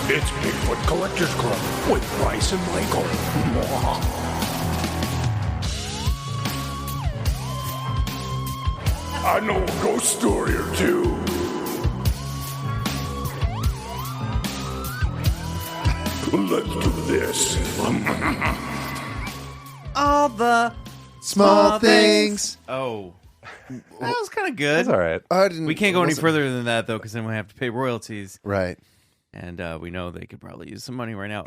It's Bigfoot Collectors Club with Bryce and Michael. I know a ghost story or two. Let's do this. All the Small things. Oh, that was kind of good. That's all right. We can't go any further than that, though, because then we have to pay royalties. Right. And we know they could probably use some money right now.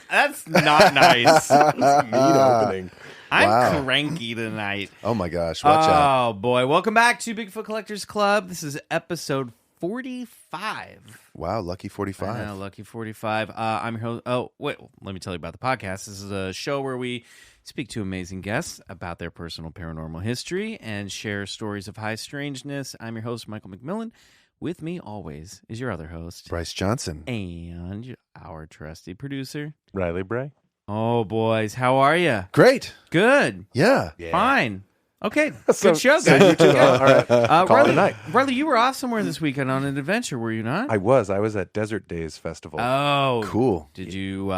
That's not nice. Mean opening. I'm cranky tonight. Oh, my gosh. Watch out. Oh, boy. Welcome back to Bigfoot Collectors Club. This is episode 45. Wow, lucky 45. I know, lucky 45. I'm your host. Oh, wait. Let me tell you about the podcast. This is a show where we speak to amazing guests about their personal paranormal history and share stories of high strangeness. I'm your host, Michael McMillan. With me always is your other host, Bryce Johnson. And our trusty producer, Riley Bray. Oh, boys. How are you? Great. Good. Yeah. Fine. Okay. So Good show, you guys. two, all right. Call it a night. Riley, you were off somewhere this weekend on an adventure, were you not? I was at Desert Days Festival. Oh. Cool. Did you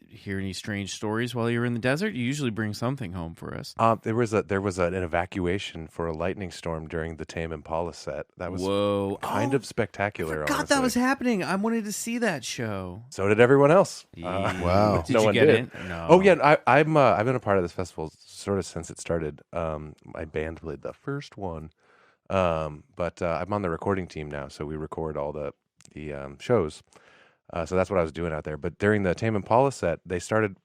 hear any strange stories while you were in the desert? You usually bring something home for us. There was an evacuation for a lightning storm during the Tame Impala set. That was kind of spectacular. I forgot honestly. that was happening. I wanted to see that show. So did everyone else. Wow. Did no you one get did. in? No. Oh yeah, I've been a part of this festival sort of since it started. My band played the first one, but I'm on the recording team now, so we record all the shows. So that's what I was doing out there. But during the Tame Impala set, they started.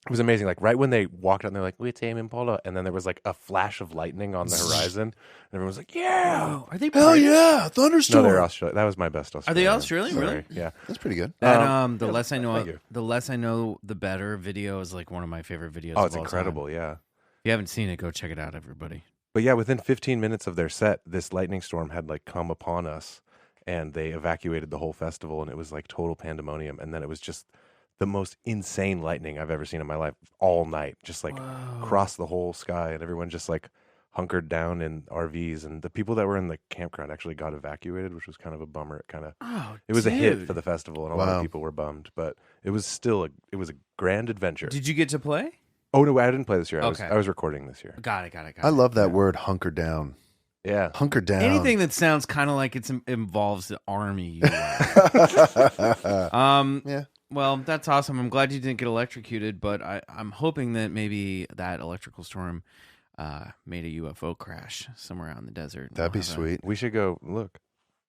It was amazing. Like right when they walked out, and they're like, "We're Tame Impala," and then there was like a flash of lightning on the horizon, and everyone was like, "Yeah!" Whoa. Are they Hell British? yeah. No, Thunderstorm. they're Australian. That was my best Australian. Are they Australian? Sorry. Really? Yeah. That's pretty good. That the less I thank know, you. the less I know, the better. Video is like one of my favorite videos. Oh, it's of all incredible. time. Yeah. If you haven't seen it, go check it out, everybody. But yeah, within 15 minutes of their set, this lightning storm had like come upon us, and they evacuated the whole festival, and it was like total pandemonium. And then it was just the most insane lightning I've ever seen in my life all night, just like across the whole sky, and everyone just like hunkered down in RVs, and the people that were in the campground actually got evacuated, which was kind of a bummer. It was a hit for the festival, and a lot of people were bummed, but it was still a grand adventure. Did you get to play? Oh no, I didn't play this year. Okay. I was recording this year. Got it. I love that word, hunker down. Yeah. Hunker down. Anything that sounds kind of like it involves the army. Yeah. Well, that's awesome. I'm glad you didn't get electrocuted, but I'm hoping that maybe that electrical storm made a UFO crash somewhere out in the desert. That'd be sweet. We should go look.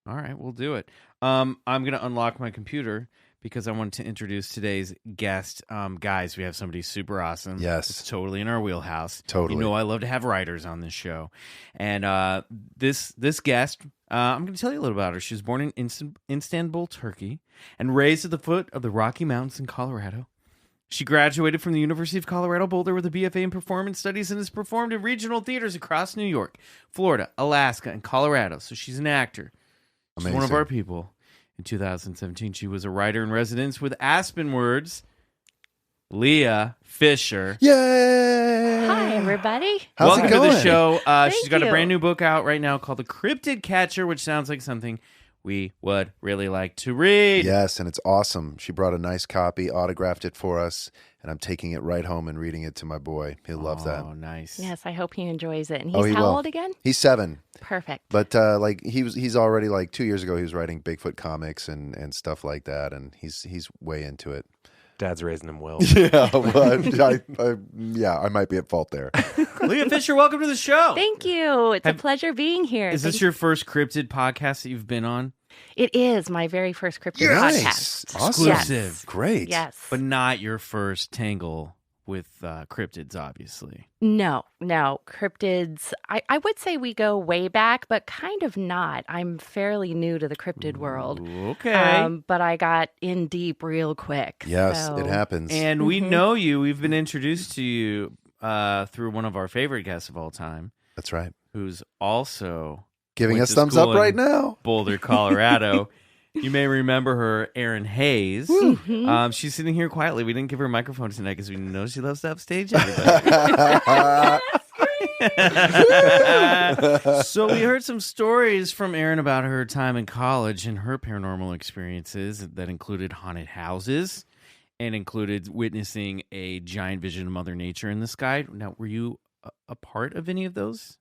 All right, we'll do it. I'm going to unlock my computer because I wanted to introduce today's guest. Guys, we have somebody super awesome. Yes. It's totally in our wheelhouse. Totally. You know I love to have writers on this show. And this guest, I'm going to tell you a little about her. She was born in Istanbul, Turkey, and raised at the foot of the Rocky Mountains in Colorado. She graduated from the University of Colorado Boulder with a BFA in Performance Studies and has performed in regional theaters across New York, Florida, Alaska, and Colorado. So she's an actor. She's one of Amazing. our people. In 2017, she was a writer in residence with Aspen Words, LIJA FISHER. Yay! Hi, everybody. How's Welcome it going? to the show. She's got a you. brand new book out right now called The Cryptid Catcher, which sounds like something we would really like to read. Yes, and it's awesome. She brought a nice copy, autographed it for us, and I'm taking it right home and reading it to my boy. He'll love that. Oh, nice. Yes, I hope he enjoys it. And Oh, he's he how will. old again? He's 7. Perfect. But like he's already like 2 years ago he was writing Bigfoot comics and stuff like that, and he's way into it. Dad's raising him well. Yeah, well, I might be at fault there. LIJA FISHER, welcome to the show. Thank you. It's a pleasure being here. Is this your first cryptid podcast that you've been on? It is my very first cryptid Nice. podcast. Awesome. Exclusive. Yes. Great. Yes. But not your first tangle with cryptids, obviously. No. Cryptids, I would say we go way back, but kind of not. I'm fairly new to the cryptid world. Okay. But I got in deep real quick. Yes, so- it happens. And we know you. We've been introduced to you through one of our favorite guests of all time, That's right. who's also Giving went us to thumbs school up right in now. Boulder, Colorado. You may remember her, Erinn Hayes. She's sitting here quietly. We didn't give her a microphone tonight because we know she loves to upstage everybody. So we heard some stories from Erinn about her time in college and her paranormal experiences that included haunted houses and included witnessing a giant vision of Mother Nature in the sky. Now, were you a part of any of those?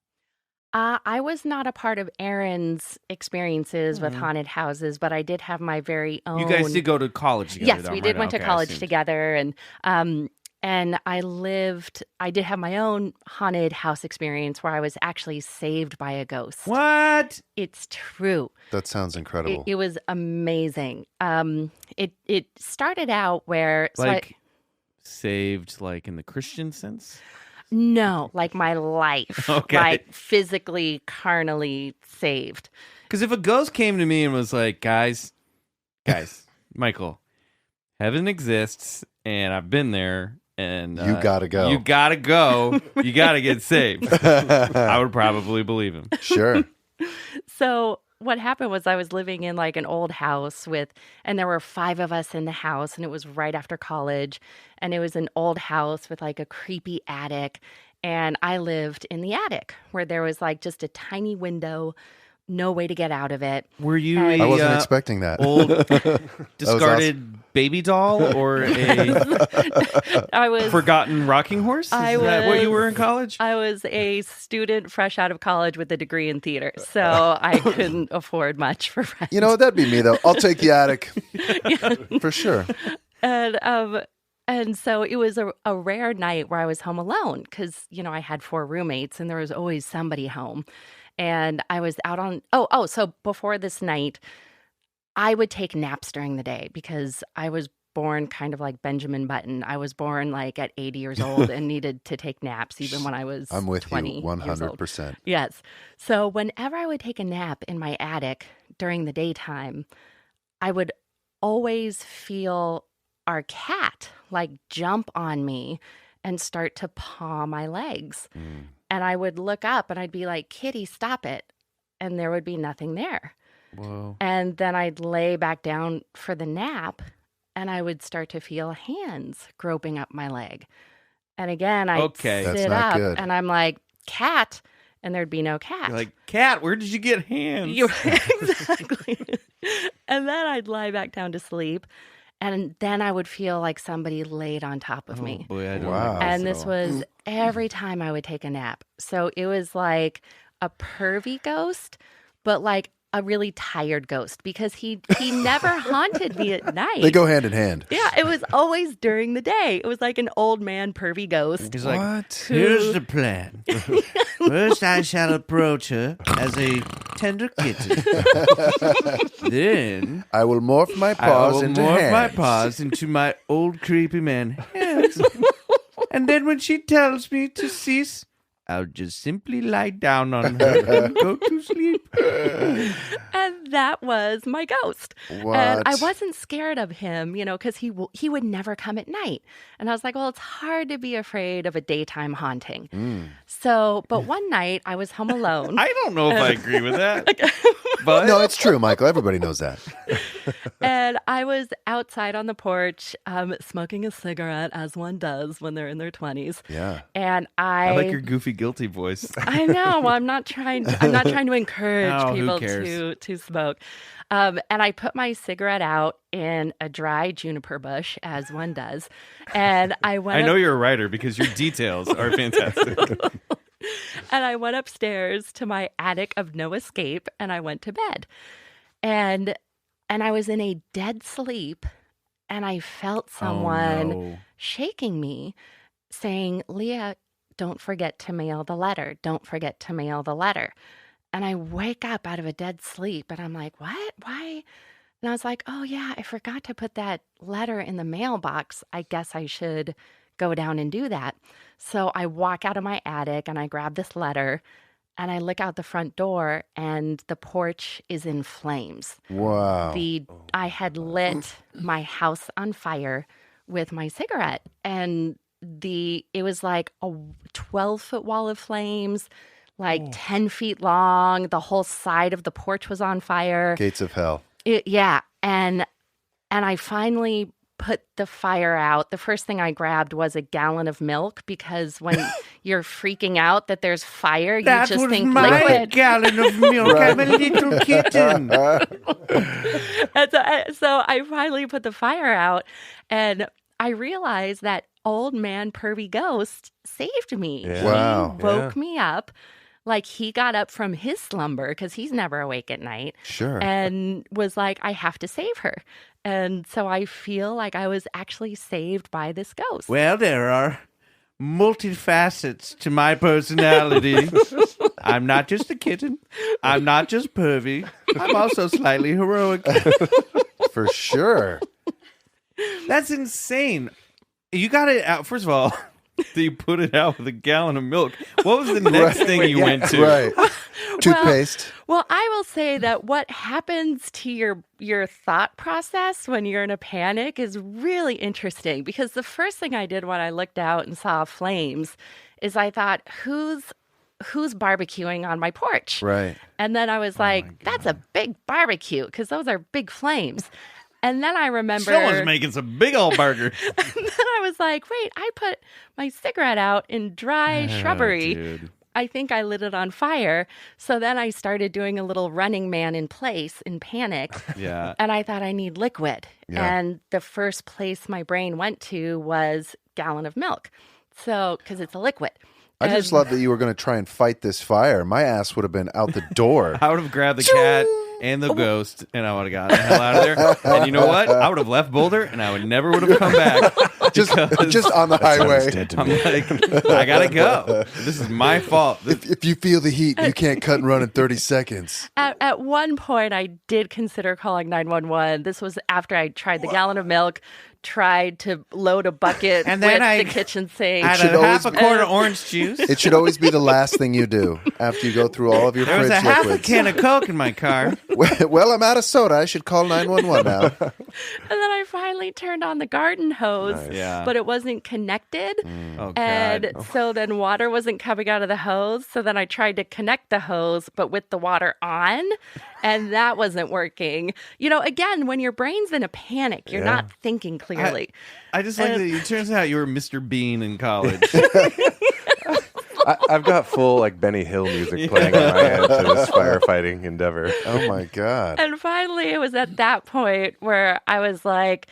I was not a part of Erinn's experiences with haunted houses, but I did have my very own. You guys did go to college together. Yes, we did went to college together, and I did have my own haunted house experience where I was actually saved by a ghost. What? It's true. That sounds incredible. It was amazing. It started out where saved like in the Christian sense? No, like my life. Okay. Like physically, carnally saved. Because if a ghost came to me and was like, guys, Michael, heaven exists and I've been there and you gotta go. You gotta go. You gotta get saved. I would probably believe him. Sure. So what happened was I was living in like an old house and there were 5 of us in the house, and it was right after college, and it was an old house with like a creepy attic, and I lived in the attic where there was like just a tiny window, no way to get out of it. Were you I wasn't expecting that. Old discarded baby doll or I was forgotten rocking horse? Is that what you were in college? I was a student fresh out of college with a degree in theater, so I couldn't afford much for rent. You know, that'd be me though. I'll take the attic for sure. And so it was a rare night where I was home alone because, you know, I had 4 roommates and there was always somebody home. And I was out on, so before this night, I would take naps during the day because I was born kind of like Benjamin Button. I was born like at 80 years old and needed to take naps even when I was 20 I'm with you 100%. Yes. So whenever I would take a nap in my attic during the daytime, I would always feel our cat like jump on me and start to paw my legs. And I would look up and I'd be like, Kitty, stop it. And there would be nothing there. Whoa. And then I'd lay back down for the nap and I would start to feel hands groping up my leg. And again, I'd sit up and I'm like, cat. And there'd be no cat. You're like, cat, where did you get hands? Exactly. And then I'd lie back down to sleep. And then I would feel like somebody laid on top of me. Boy, I don't Wow. And this was every time I would take a nap. So it was like a pervy ghost, but like a really tired ghost because he never haunted me at night. They go hand in hand. Yeah, it was always during the day. It was like an old man pervy ghost. He's like, here's the plan. First, I shall approach her as a tender kitten. Then I will morph my paws into hands. My old creepy man hands. And then when she tells me to cease, I'll just simply lie down on her and go to sleep. And that was my ghost. What? And I wasn't scared of him, you know, because he would never come at night. And I was like, well, it's hard to be afraid of a daytime haunting. So, but one night I was home alone. I don't know if I agree with that. But No, it's true, Michael. Everybody knows that. And I was outside on the porch smoking a cigarette, as one does when they're in their 20s. Yeah. And I like your goofy, guilty voice. I know. Well, I'm not trying to encourage people to smoke. And I put my cigarette out in a dry juniper bush, as one does. And I know you're a writer because your details are fantastic. And I went upstairs to my attic of no escape, and I went to bed. And I was in a dead sleep, and I felt someone shaking me, saying, Leah, don't forget to mail the letter. Don't forget to mail the letter. And I wake up out of a dead sleep, and I'm like, what? Why? And I was like, oh, yeah, I forgot to put that letter in the mailbox. I guess I should go down and do that. So I walk out of my attic, and I grab this letter, and I look out the front door, and the porch is in flames. Wow. I had lit my house on fire with my cigarette, and it was like a 12-foot wall of flames, like 10 feet long. The whole side of the porch was on fire. Gates of hell. Yeah. And I finally put the fire out. The first thing I grabbed was a gallon of milk because when you're freaking out that there's fire. You That just was think my liquid. gallon of milk. I'm a little kitten. And so I finally put the fire out, and I realized that old man pervy ghost saved me. Yeah. Wow. He woke me up. Like, he got up from his slumber because he's never awake at night. Sure. And was like, I have to save her. And so I feel like I was actually saved by this ghost. Well, there are multifacets to my personality. I'm not just a kitten. I'm not just pervy. I'm also slightly heroic. For sure. That's insane. You got it out. First of all, you put it out with a gallon of milk. What was the next thing you went to? Right. Toothpaste. Well, I will say that what happens to your thought process when you're in a panic is really interesting, because the first thing I did when I looked out and saw flames is I thought, who's barbecuing on my porch? Right. And then I was like, that's a big barbecue, because those are big flames. And then I remember Someone's making some big old burgers. and then I was like, wait, I put my cigarette out in dry shrubbery. Dude. I think I lit it on fire. So then I started doing a little running man in place in panic. Yeah. And I thought, I need liquid. Yeah. And the first place my brain went to was gallon of milk. So, because it's a liquid. I just love that you were going to try and fight this fire. My ass would have been out the door. I would have grabbed the cat and the ghost, and I would have gotten the hell out of there. And you know what? I would have left Boulder, and I would never would have come back. just on the highway. I'm like, I gotta go. This is my fault. If you feel the heat, you can't cut and run in 30 seconds. At one point, I did consider calling 911. This was after I tried the gallon of milk, tried to load a bucket And then with I the kitchen sink. I should had a half a always- quart of orange juice. It should always be the last thing you do after you go through all of your There was fridge a half a liquids. can of Coke in my car. Well, I'm out of soda. I should call 911 now. And then I finally turned on the garden hose, Yeah. but it wasn't connected. Oh, And God. so then water wasn't coming out of the hose. So then I tried to connect the hose, but with the water on, and that wasn't working. You know, again, when your brain's in a panic, you're not thinking clearly. I just like that it turns out you were Mr. Bean in college. I've got full like Benny Hill music playing on my end to this firefighting endeavor. Oh, my God. And finally, it was at that point where I was like,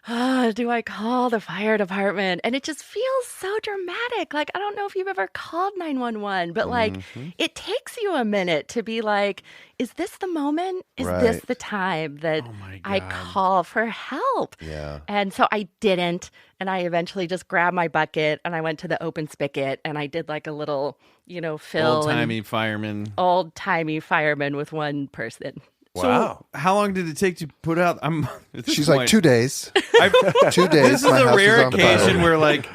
do I call the fire department? And it just feels so dramatic. Like, I don't know if you've ever called 911, but like, it takes you a minute to be like, is this the moment? Is this Right. the time that Oh my I God. call for help? Yeah. And so I didn't. And I eventually just grabbed my bucket and I went to the open spigot and I did like a little, fill. Old-timey fireman. Old timey fireman with one person. Wow. So how long did it take to put out? At this She's like, point, 2 days. 2 days. This is my a house rare on occasion fire. where like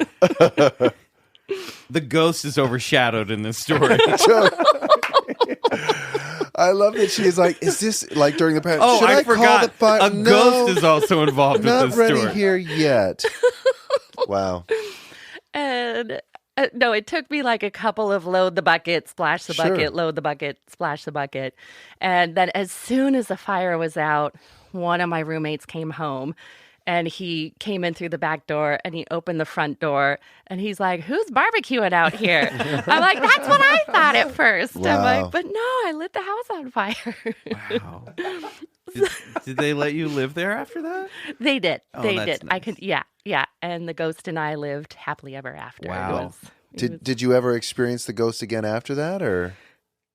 the ghost is overshadowed in this story. I love that she's like, is this like during the panic? Oh, Should I call forgot. the fire? A No, ghost is also involved with not this ready story. here yet. Wow. And no, it took me like a couple of load the bucket, splash the Sure. bucket, load the bucket, splash the bucket. And then as soon as the fire was out, one of my roommates came home and he came in through the back door and he opened the front door and he's like, who's barbecuing out here? I'm like, that's what I thought at first. I'm Wow. like, but no, I lit the house on fire. Wow. Did they let you live there after that? They did. Oh, They that's did. I nice. could, yeah. And the ghost and I lived happily ever after. Wow. Did you ever experience the ghost again after that, or?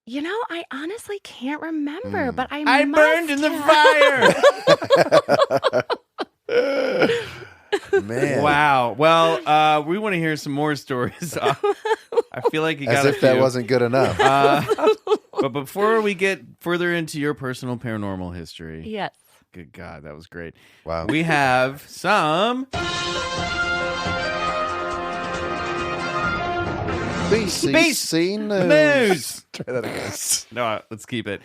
I honestly can't remember, but I I must burned in the have. fire. Man, Wow. Well, we want to hear some more stories. I feel like you got as a if that few. wasn't good enough. But before we get further into your personal paranormal history, Yes. good God, that was great. Wow. We have some BCC news. news. Try that again. No, let's keep it.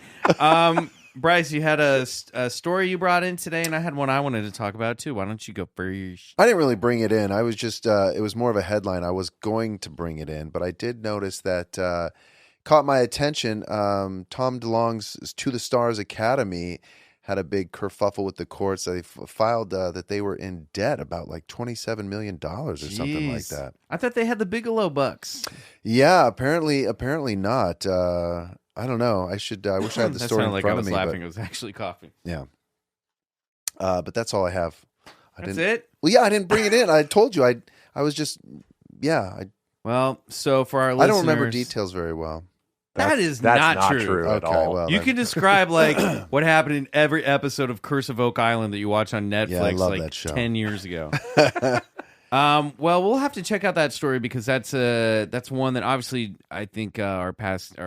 Bryce, you had a story you brought in today, and I had one I wanted to talk about too. Why don't you go first? I didn't really bring it in. I was just, it was more of a headline. I was going to bring it in, but I did notice that caught my attention. Tom DeLonge's To the Stars Academy had a big kerfuffle with the courts. They filed that they were in debt about like $27 million or something like Jeez. that. I thought they had the Bigelow bucks. Yeah, apparently not. I don't know. I wish I had the That story sounded in like front I was of me. laughing. I was actually coughing. Yeah. But that's all I have. That's it? Well, yeah, I didn't bring it in. I told you. I was just, Well, so for our listeners... I don't remember details very well. That's not true. true at Okay, all. well, You then. can describe like what happened in every episode of Curse of Oak Island that you watch on Netflix Yeah, I love like that show. 10 years ago. Well, we'll have to check out that story because that's one that obviously I think our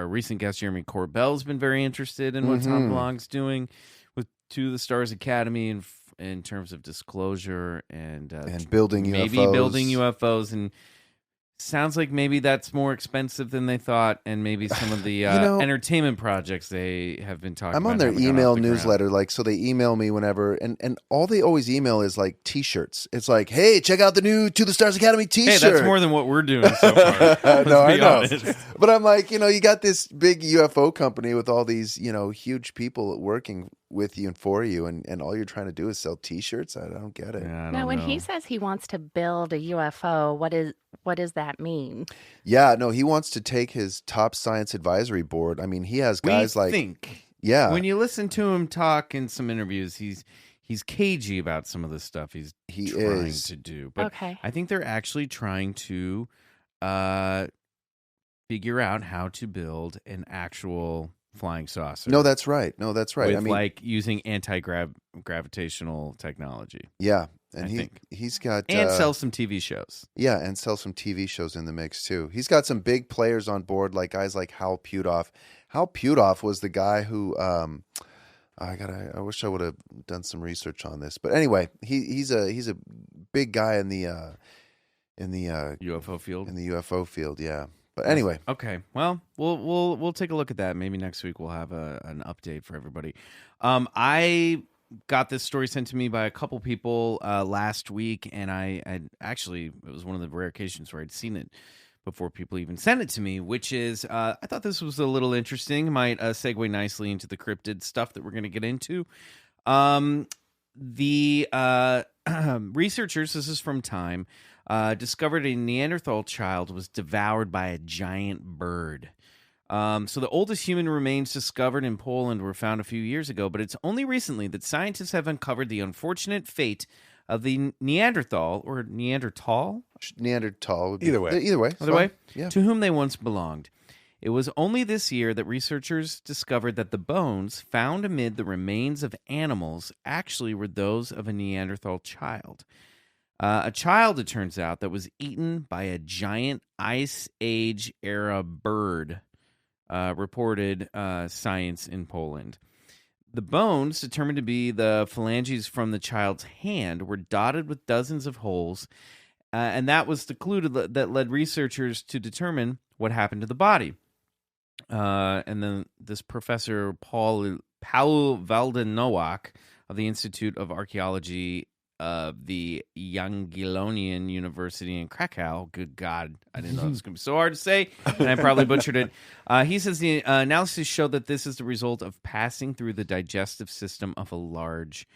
recent guest Jeremy Corbell's been very interested in what Tom DeLonge's doing with To the Stars Academy in terms of disclosure and building maybe UFOs. building UFOs, and sounds like maybe that's more expensive than they thought, and maybe some of the entertainment projects they have been talking about. I'm on their haven't gone email off the ground. newsletter, like, so they email me whenever, and all they always email is like T-shirts. It's like, hey, check out the new To the Stars Academy T-shirt. Hey, that's more than what we're doing so far. No, I be know. honest. But I'm like, you got this big UFO company with all these, huge people working with you and for you, and all you're trying to do is sell T-shirts. I don't get it. Yeah, I Now, don't when know. he says he wants to build a UFO, what does that mean? Yeah, no, he wants to take his top science advisory board. I mean, he has guys we like, think yeah, when you listen to him talk in some interviews, he's cagey about some of the stuff he's trying to do. But Okay. I think they're actually trying to figure out how to build an actual flying saucer. No, that's right. With I mean, like using gravitational technology, yeah, and I think. he's got and sell some TV shows. yeah, and sell some TV shows in the mix too. He's got some big players on board, like guys like Hal Putoff. Hal Putoff was the guy who I wish I would have done some research on this, but anyway, he's a big guy in the UFO field. in the UFO field. Yeah, but anyway, Okay. Well, we'll take a look at that. Maybe next week we'll have an update for everybody. I got this story sent to me by a couple people last week, and I actually, it was one of the rare occasions where I'd seen it before people even sent it to me, which is I thought this was a little interesting. Might segue nicely into the cryptid stuff that we're going to get into. The researchers, this is from Time, discovered a Neanderthal child was devoured by a giant bird. So the oldest human remains discovered in Poland were found a few years ago, but it's only recently that scientists have uncovered the unfortunate fate of the Neanderthal or Neanderthal Neanderthal. Either way. Either way. By the way, Yeah. to whom they once belonged. It was only this year that researchers discovered that the bones found amid the remains of animals actually were those of a Neanderthal child. A child, it turns out, that was eaten by a giant Ice Age era bird, reported Science in Poland. The bones, determined to be the phalanges from the child's hand, were dotted with dozens of holes, and that was the clue that led researchers to determine what happened to the body. And then this professor, Paul Valdenowak of the Institute of Archaeology of the Jagiellonian University in Krakow. Good God, I didn't know it was going to be so hard to say, and I probably butchered it. He says the analysis showed that this is the result of passing through the digestive system of a large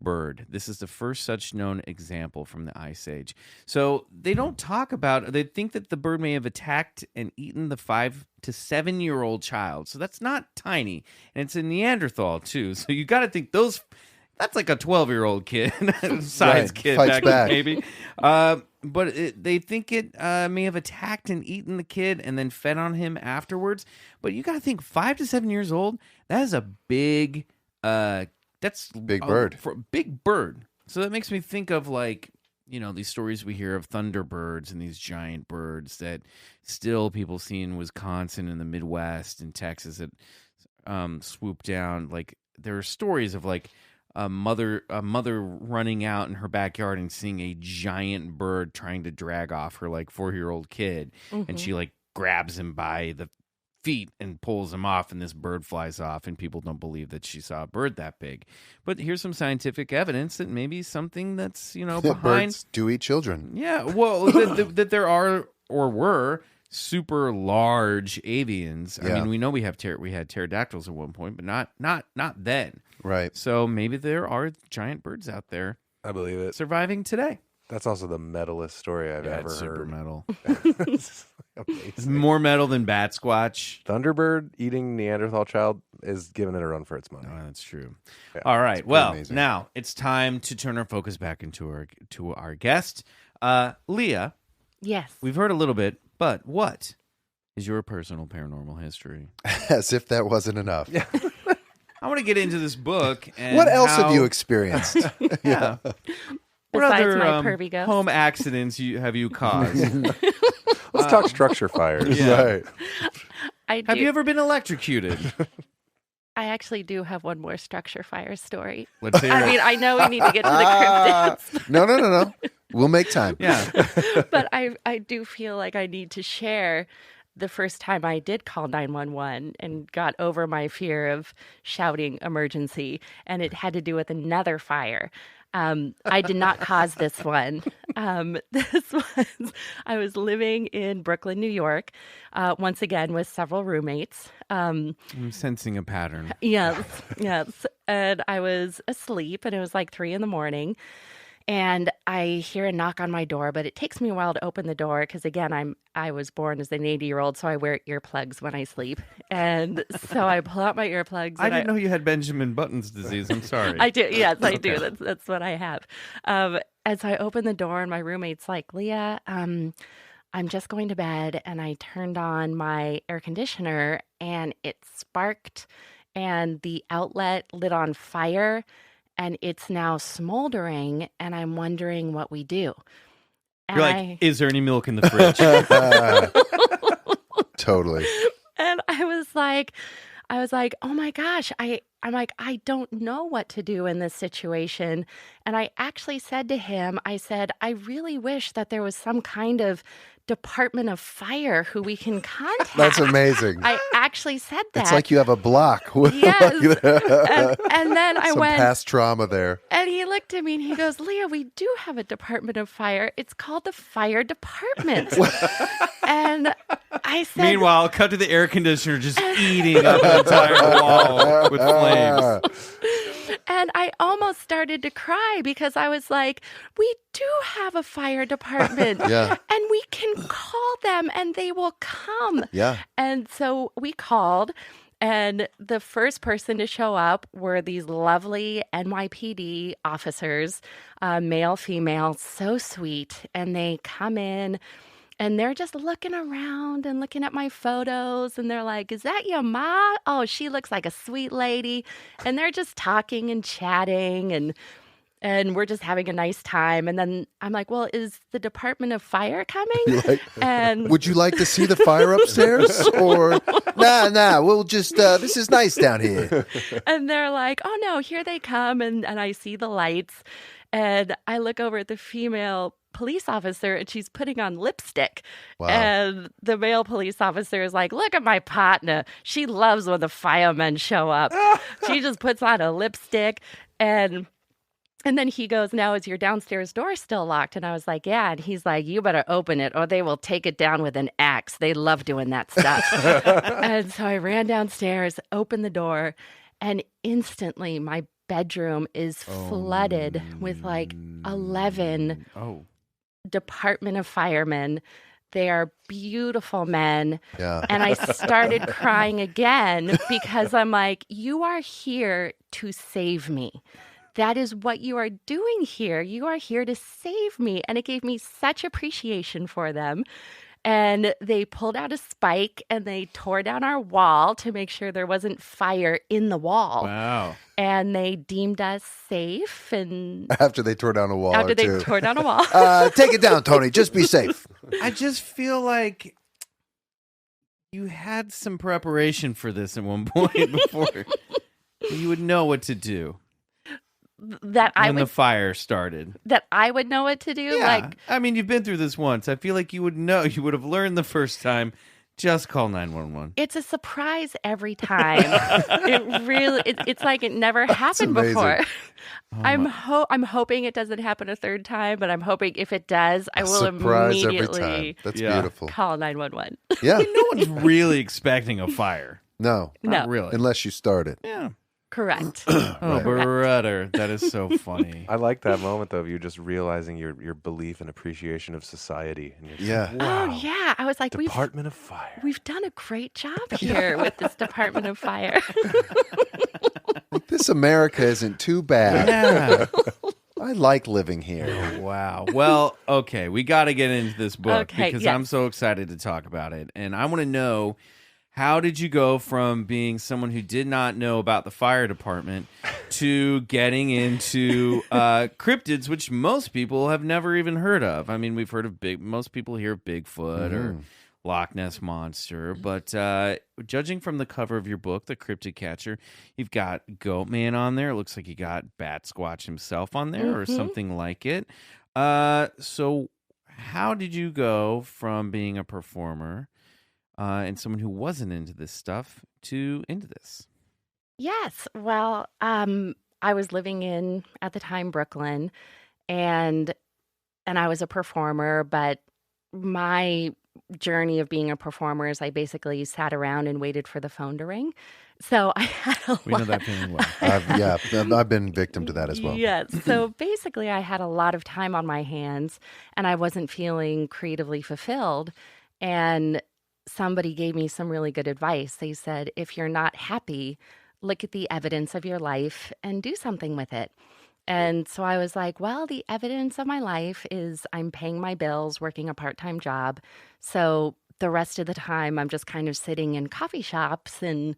bird. This is the first such known example from the Ice Age. So they don't talk about, they think that the bird may have attacked and eaten the 5 to 7 year old child. So that's not tiny. And it's a Neanderthal too. So you got to think that's like a 12-year-old kid, size Right, kid fights back. maybe. But they think it may have attacked and eaten the kid and then fed on him afterwards. But you got to think 5 to 7 years old, that is a big, that's Big bird. For a big bird. So that makes me think of these stories we hear of Thunderbirds and these giant birds that still people see in Wisconsin and the Midwest and Texas that swoop down. Like there are stories of a mother running out in her backyard and seeing a giant bird trying to drag off her 4-year-old kid, and she grabs him by the feet and pulls him off, and this bird flies off, and people don't believe that she saw a bird that big. But here's some scientific evidence that maybe something that's behind. Birds do eat children. Yeah, well, that there are or were super large avians. I Yeah. mean, we know we had pterodactyls at one point, but not then. Right. So maybe there are giant birds out there I believe it. surviving today. That's also the metalest story I've ever It's super heard. metal. It's It's amazing. more metal than bat squatch. Thunderbird eating Neanderthal child is giving it a run for its money. Oh, that's true. Yeah, All right. Well, amazing. now it's time to turn our focus back into our guest, Leah. Yes. We've heard a little bit, but what is your personal paranormal history? As if that wasn't enough. I want to get into this book. And What else have how- you experienced? Yeah. What Besides other my pervy ghost? home accidents have you caused? Let's talk structure fires. Yeah. Right. I do. Have you ever been electrocuted? I actually do have one more structure fire story. Let's hear I it. mean, I know we need to get to the cryptids, No. We'll make time. Yeah. but I do feel like I need to share the first time I did call 911 and got over my fear of shouting emergency, and it had to do with another fire. I did not cause this one. I was living in Brooklyn, New York, once again with several roommates. I'm sensing a pattern. Yes. And I was asleep, and it was like 3 a.m. And I hear a knock on my door, but it takes me a while to open the door because, again, I was born as an 80-year-old, so I wear earplugs when I sleep. And so I pull out my earplugs. I and didn't know you had Benjamin Button's disease. I'm sorry. I do. Yes, I do. That's what I have. And so I open the door, and my roommate's like, Leah, I'm just going to bed. And I turned on my air conditioner, and it sparked, and the outlet lit on fire, and it's now smoldering, and I'm wondering what we do. And You're like, is there any milk in the fridge? Totally. And I was like, oh my gosh, I'm like, I don't know what to do in this situation. And I actually said to him, I said, I really wish that there was some kind of Department of Fire who we can contact. That's amazing. I actually said that. It's like you have a block. Yes. And then I Some went, past trauma there. and he looked at me and he goes, Leah, we do have a Department of Fire. It's called the Fire Department. And I said, Meanwhile, cut to the air conditioner just eating up the entire wall with flames. and I almost started to cry because I was like, we do have a fire department. Yeah. And we can call them and they will come. Yeah. And so we called, and the first person to show up were these lovely NYPD officers, male, female, so sweet. And they come in, and they're just looking around and looking at my photos. And they're like, is that your ma? Oh, she looks like a sweet lady. And they're just talking and chatting, and we're just having a nice time. And then I'm like, well, is the Department of Fire coming? And Would you like to see the fire upstairs? Or nah, we'll just this is nice down here. and they're like, oh no, here they come. And I see the lights, and I look over at the female police officer, and she's putting on lipstick. Wow. And the male police officer is like, look at my partner. She loves when the firemen show up. She just puts on a lipstick, and then he goes, now, is your downstairs door still locked? And I was like, yeah. And he's like, you better open it or they will take it down with an axe. They love doing that stuff. And so I ran downstairs, opened the door, and instantly my bedroom is flooded with like 11 Department of Firemen. They are beautiful men. Yeah. And I started crying again because I'm like, you are here to save me. That is what you are doing here. You are here to save me. And it gave me such appreciation for them. And they pulled out a spike and they tore down our wall to make sure there wasn't fire in the wall. Wow. And they deemed us safe. And After they tore down a wall after or they two. tore down a wall. Take it down, Tony. Just be safe. I just feel like you had some preparation for this at one point before you would know what to do that I when would the fire started. that I would know what to do. Yeah. Like, I mean, you've been through this once. I feel like you would know. You would have learned the first time just call 911. It's a surprise every time. It's like it never happened amazing. before. Oh I'm hoping it doesn't happen a third time, but I'm hoping if it does, I will Surprise every immediately time. That's Yeah. beautiful. call 911. Yeah. No one's really expecting a fire. No. Not No. really. Unless you start it. Yeah. Correct. Oh, brother. That is so funny. I like that moment though of you just realizing your belief and appreciation of society. And you're just Yeah. like, wow. Oh yeah, I was like, Department of Fire. we've done a great job here with this Department of Fire. Like, this America isn't too bad. Yeah. I like living here. Wow. Well, okay. We got to get into this book Okay, because yes. I'm so excited to talk about it. And I want to know, how did you go from being someone who did not know about the fire department to getting into cryptids, which most people have never even heard of? I mean, we've heard of most people hear of Bigfoot or Loch Ness Monster, but judging from the cover of your book, The Cryptid Catcher, you've got Goatman on there. It looks like you got Bat Squatch himself on there or something like it. So how did you go from being a performer and someone who wasn't into this stuff to into this? Yes. Well, I was living in, at the time, Brooklyn, and I was a performer, but my journey of being a performer is I basically sat around and waited for the phone to ring. So I had a We know lot. that feeling well. I've been victim to that as well. Yes. So basically, I had a lot of time on my hands, and I wasn't feeling creatively fulfilled. And somebody gave me some really good advice. They said, if you're not happy, look at the evidence of your life and do something with it. And so I was like, well, the evidence of my life is I'm paying my bills, working a part-time job. So the rest of the time, I'm just kind of sitting in coffee shops and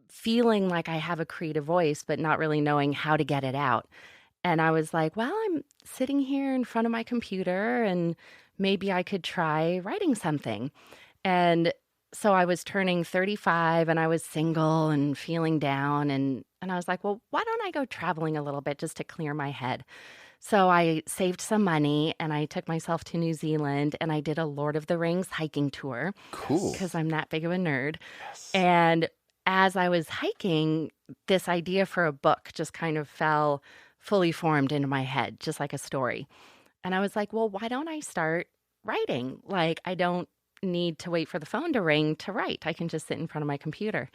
feeling like I have a creative voice, but not really knowing how to get it out. And I was like, well, I'm sitting here in front of my computer and maybe I could try writing something. And so I was turning 35 and I was single and feeling down. And I was like, well, why don't I go traveling a little bit just to clear my head? So I saved some money and I took myself to New Zealand and I did a Lord of the Rings hiking tour. Cool. Because I'm that big of a nerd. And as I was hiking, this idea for a book just kind of fell fully formed into my head, just like a story. And I was like, well, why don't I start writing? Like, I don't need to wait for the phone to ring to write. I can just sit in front of my computer.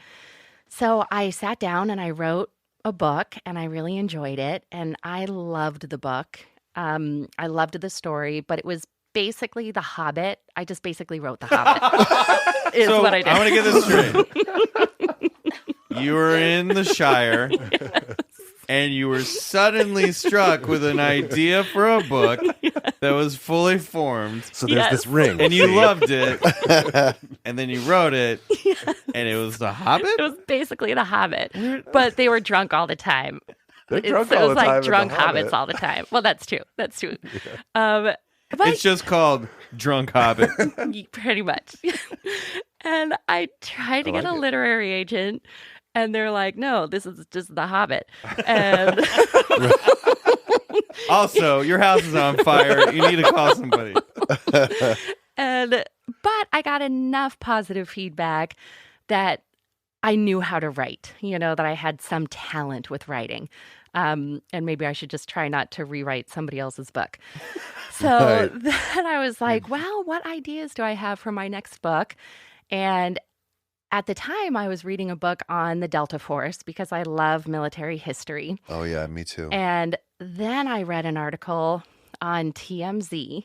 So I sat down and I wrote a book and I really enjoyed it. And I loved the book. I loved the story, but it was basically The Hobbit. I just basically wrote The Hobbit is So what I did. I want to get this straight. You were in the Shire. And you were suddenly struck with an idea for a book that was fully formed. So there's this ring. And you loved it. And then you wrote it. And it was The Hobbit? It was basically The Hobbit, but they were drunk all the time. They're drunk So all it was the time like in The drunk Hobbit. hobbits all the time. Well, that's true. That's true. But It's just called Drunk Hobbit. pretty much. And I tried to get like a it. literary agent, and they're like, no, this is just The Hobbit. And Also, your house is on fire. You need to call somebody. but I got enough positive feedback that I knew how to write, that I had some talent with writing. And maybe I should just try not to rewrite somebody else's book. So then I was like, well, what ideas do I have for my next book? And at the time, I was reading a book on the Delta Force because I love military history. Oh, yeah, me too. And then I read an article on TMZ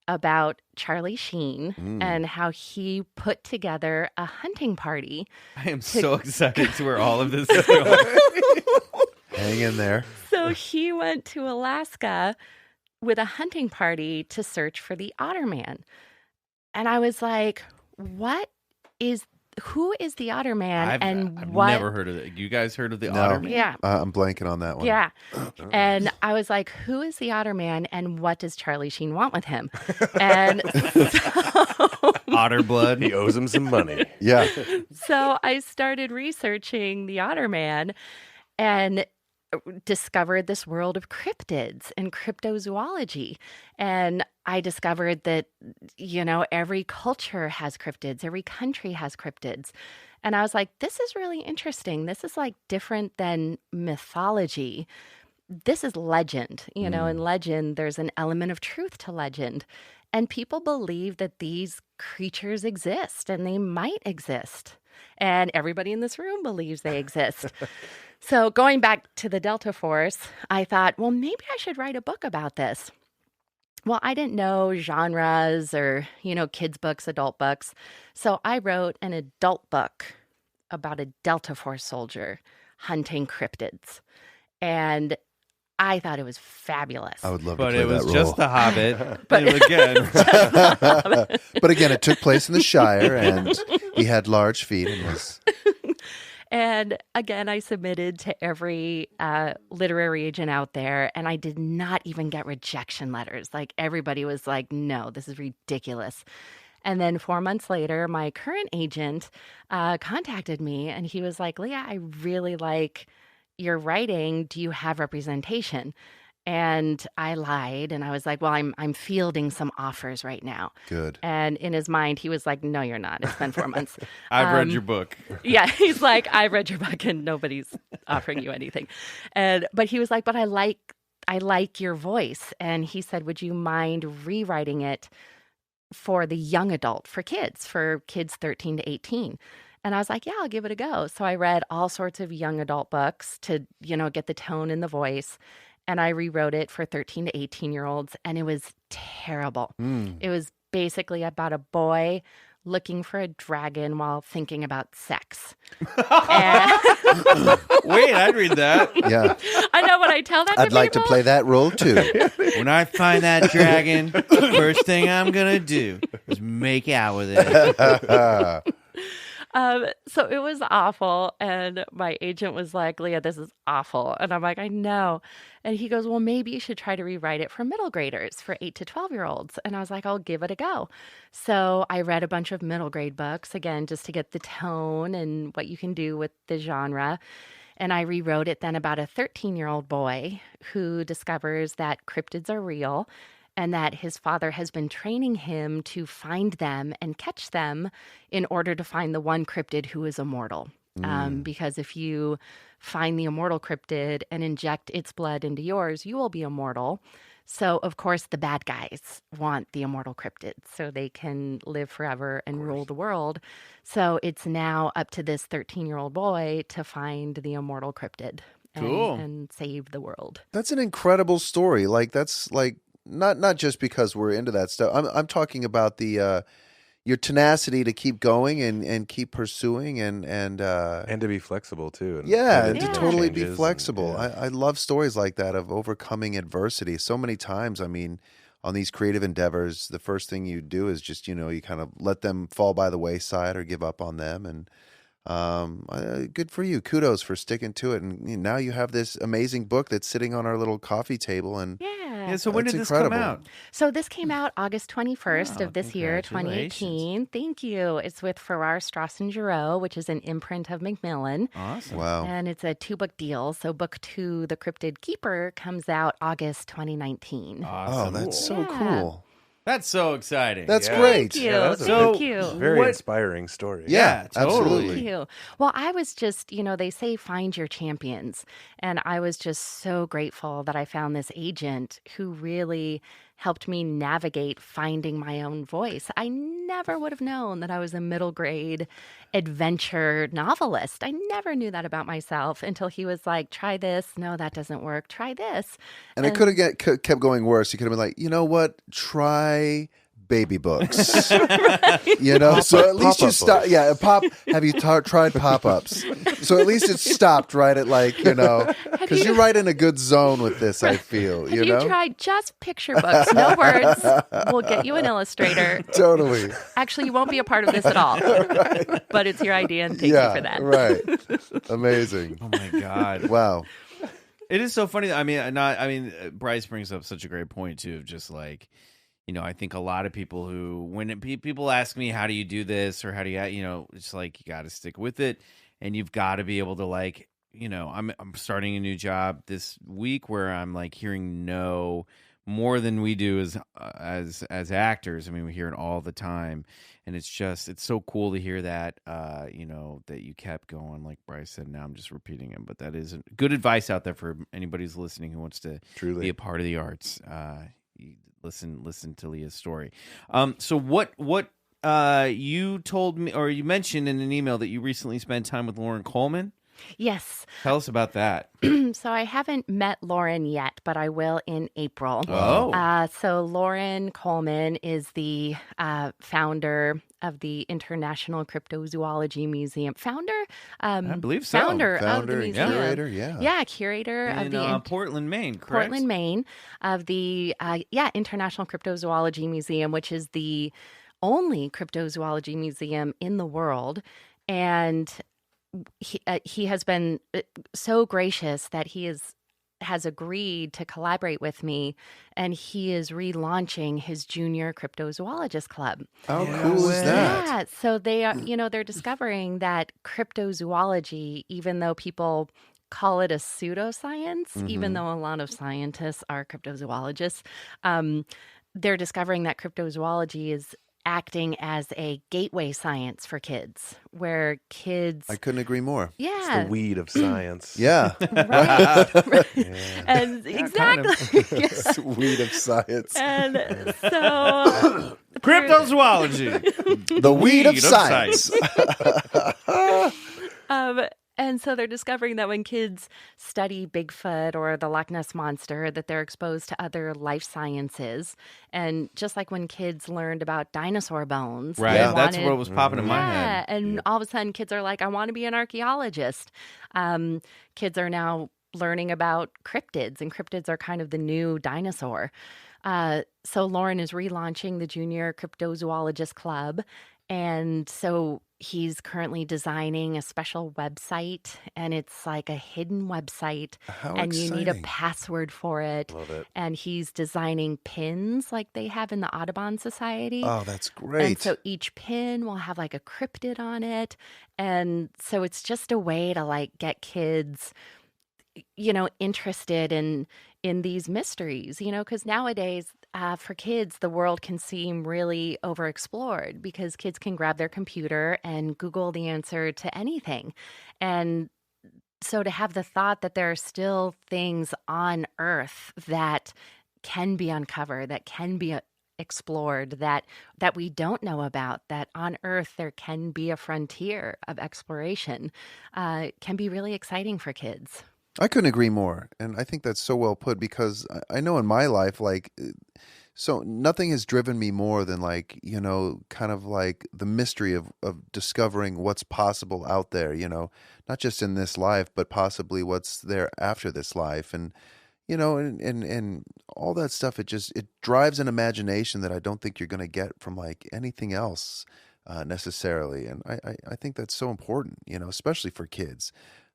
about Charlie Sheen and how he put together a hunting party. I am so excited to where all of this is going. Hang in there. So he went to Alaska with a hunting party to search for the otter man. And I was like, who is the otter man? I've what? never heard of it. You guys heard of the No. Otter Man? Yeah. I'm blanking on that one. Yeah. And I was like, who is the otter man and what does Charlie Sheen want with him? And Otter blood. He owes him some money. Yeah. so I started researching the otter man, and discovered this world of cryptids and cryptozoology. And I discovered that, every culture has cryptids, every country has cryptids. And I was like, this is really interesting. This is like different than mythology. This is legend. In legend, there's an element of truth to legend. And people believe that these creatures exist and they might exist. And everybody in this room believes they exist. So going back to the Delta Force, I thought, well, maybe I should write a book about this. Well, I didn't know genres or, kids' books, adult books. So I wrote an adult book about a Delta Force soldier hunting cryptids. And I thought it was fabulous. I would love But to play it was that just role. The Hobbit. But- again. But again, it took place in the Shire, and he had large feet and was... And again, I submitted to every literary agent out there, and I did not even get rejection letters. Like, everybody was like, no, this is ridiculous. And then 4 months later, my current agent contacted me, and he was like, Leah, I really like your writing. Do you have representation? And I lied, and I was like, well, I'm fielding some offers right now. Good. And in his mind, he was like, no, you're not. It's been 4 months. I've read your book. Yeah, he's like, I read your book and nobody's offering you anything. But he was like, but I like your voice. And he said, would you mind rewriting it for the young adult, for kids 13 to 18? And I was like, yeah, I'll give it a go. So I read all sorts of young adult books to, get the tone and the voice. And I rewrote it for 13 to 18-year-olds, and it was terrible. It was basically about a boy looking for a dragon while thinking about sex. And Wait, I'd read that. Yeah. I know when I tell that I'd to like to people, play that role, too. When I find that dragon, first thing I'm going to do is make out with it. So it was awful. And my agent was like, Leah, this is awful. And I'm like, I know. And he goes, well, maybe you should try to rewrite it for middle graders, for 8 to 12-year-olds. And I was like, I'll give it a go. So I read a bunch of middle grade books, again, just to get the tone and what you can do with the genre. And I rewrote it then about a 13-year-old boy who discovers that cryptids are real and that his father has been training him to find them and catch them in order to find the one cryptid who is immortal. Because if you find the immortal cryptid and inject its blood into yours, you will be immortal. So, of course, the bad guys want the immortal cryptids so they can live forever and rule the world. So it's now up to this 13-year-old boy to find the immortal cryptid and save the world. That's an incredible story. Like, that's like, not just because we're into that stuff. I'm talking about the your tenacity to keep going and keep pursuing and to be flexible too. And and to pivot to totally be changes flexible. and, I love stories like that of overcoming adversity. So many times, I mean, on these creative endeavors, the first thing you do is just, you kind of let them fall by the wayside or give up on them. And good for you. Kudos for sticking to it. And now you have this amazing book that's sitting on our little coffee table. And Yeah, so when That's did this incredible. come out? So this came out August 21st of this year, congratulations. 2018. Thank you. It's with Farrar, Straus & Giroux, which is an imprint of Macmillan. Awesome. wow. And it's a 2-book deal. So book 2, The Cryptid Keeper, comes out August 2019. Oh, Awesome. that's so Yeah. cool. That's so exciting. That's Yeah. great. Thank you. Yeah, that's a Thank big- you. very What- inspiring story. Yeah, totally. absolutely. Thank you. Well, I was just, they say find your champions. And I was just so grateful that I found this agent who really helped me navigate finding my own voice. I never would have known that I was a middle grade adventure novelist. I never knew that about myself until he was like, try this. No, that doesn't work. Try this. And it could have kept going worse. You could have been like, you know what? Try baby books. So at least you Pop-up stop. books. Yeah, have you tried pop-ups? So at least it stopped right at because you're right in a good zone with this. I feel Have you tried just picture books? No words. We'll get you an illustrator. Totally. Actually, you won't be a part of this at all. But it's your idea, and thank you for that. Right. Amazing. Oh my God. Wow. It is so funny. Bryce brings up such a great point too, of just like, I think a lot of people when people ask me, how do you do this? Or how do you, it's like, you got to stick with it and you've got to be able to like I'm starting a new job this week where I'm like hearing no more than we do as actors. I mean, we hear it all the time, and it's so cool to hear that that you kept going, like Bryce said. Now I'm just repeating him, but that is good advice out there for anybody who's listening who wants to be a part of the arts. Listen to Leah's story. So what you told me, or you mentioned in an email, that you recently spent time with Lauren Coleman. Yes. Tell us about that. So I haven't met Lauren yet, but I will in April. Oh. So Lauren Coleman is the founder of the International Cryptozoology Museum. I believe so. Founder of the museum. Curator, yeah. Yeah, curator In of the Portland, Maine, correct? Portland, Maine, of the International Cryptozoology Museum, which is the only cryptozoology museum in the world. And he has been so gracious that he has agreed to collaborate with me, and he is relaunching his Junior Cryptozoologist Club. How cool is that? Yeah, so they are, they're discovering that cryptozoology, even though people call it a pseudoscience, even though a lot of scientists are cryptozoologists, they're discovering that cryptozoology is acting as a gateway science for kids, where kids... I couldn't agree more. Yeah. It's the weed of science. Yeah. Right. Yeah. And exactly. It's weed of science. And so... Cryptozoology. The weed of science. And so they're discovering that when kids study Bigfoot or the Loch Ness Monster, that they're exposed to other life sciences. And just like when kids learned about dinosaur bones. Right, Yeah. that's what was popping in my head. And all of a sudden kids are like, I want to be an archaeologist. Kids are now learning about cryptids, and cryptids are kind of the new dinosaur. So Lauren is relaunching the Junior Cryptozoologist Club. And so he's currently designing a special website, and it's like a hidden website. How and exciting. You need a password for it. Love it. And he's designing pins like they have in the Audubon Society. Oh, that's great. And so each pin will have like a cryptid on it. And so it's just a way to like get kids, interested in these mysteries, because nowadays for kids, the world can seem really overexplored because kids can grab their computer and Google the answer to anything. And so to have the thought that there are still things on Earth that can be uncovered, that can be explored, that we don't know about, that on Earth there can be a frontier of exploration, can be really exciting for kids. I couldn't agree more. And I think that's so well put, because I know in my life, so nothing has driven me more than kind of like the mystery of discovering what's possible out there, not just in this life, but possibly what's there after this life. And, and all that stuff, it drives an imagination that I don't think you're going to get from anything else necessarily. And I think that's so important, especially for kids.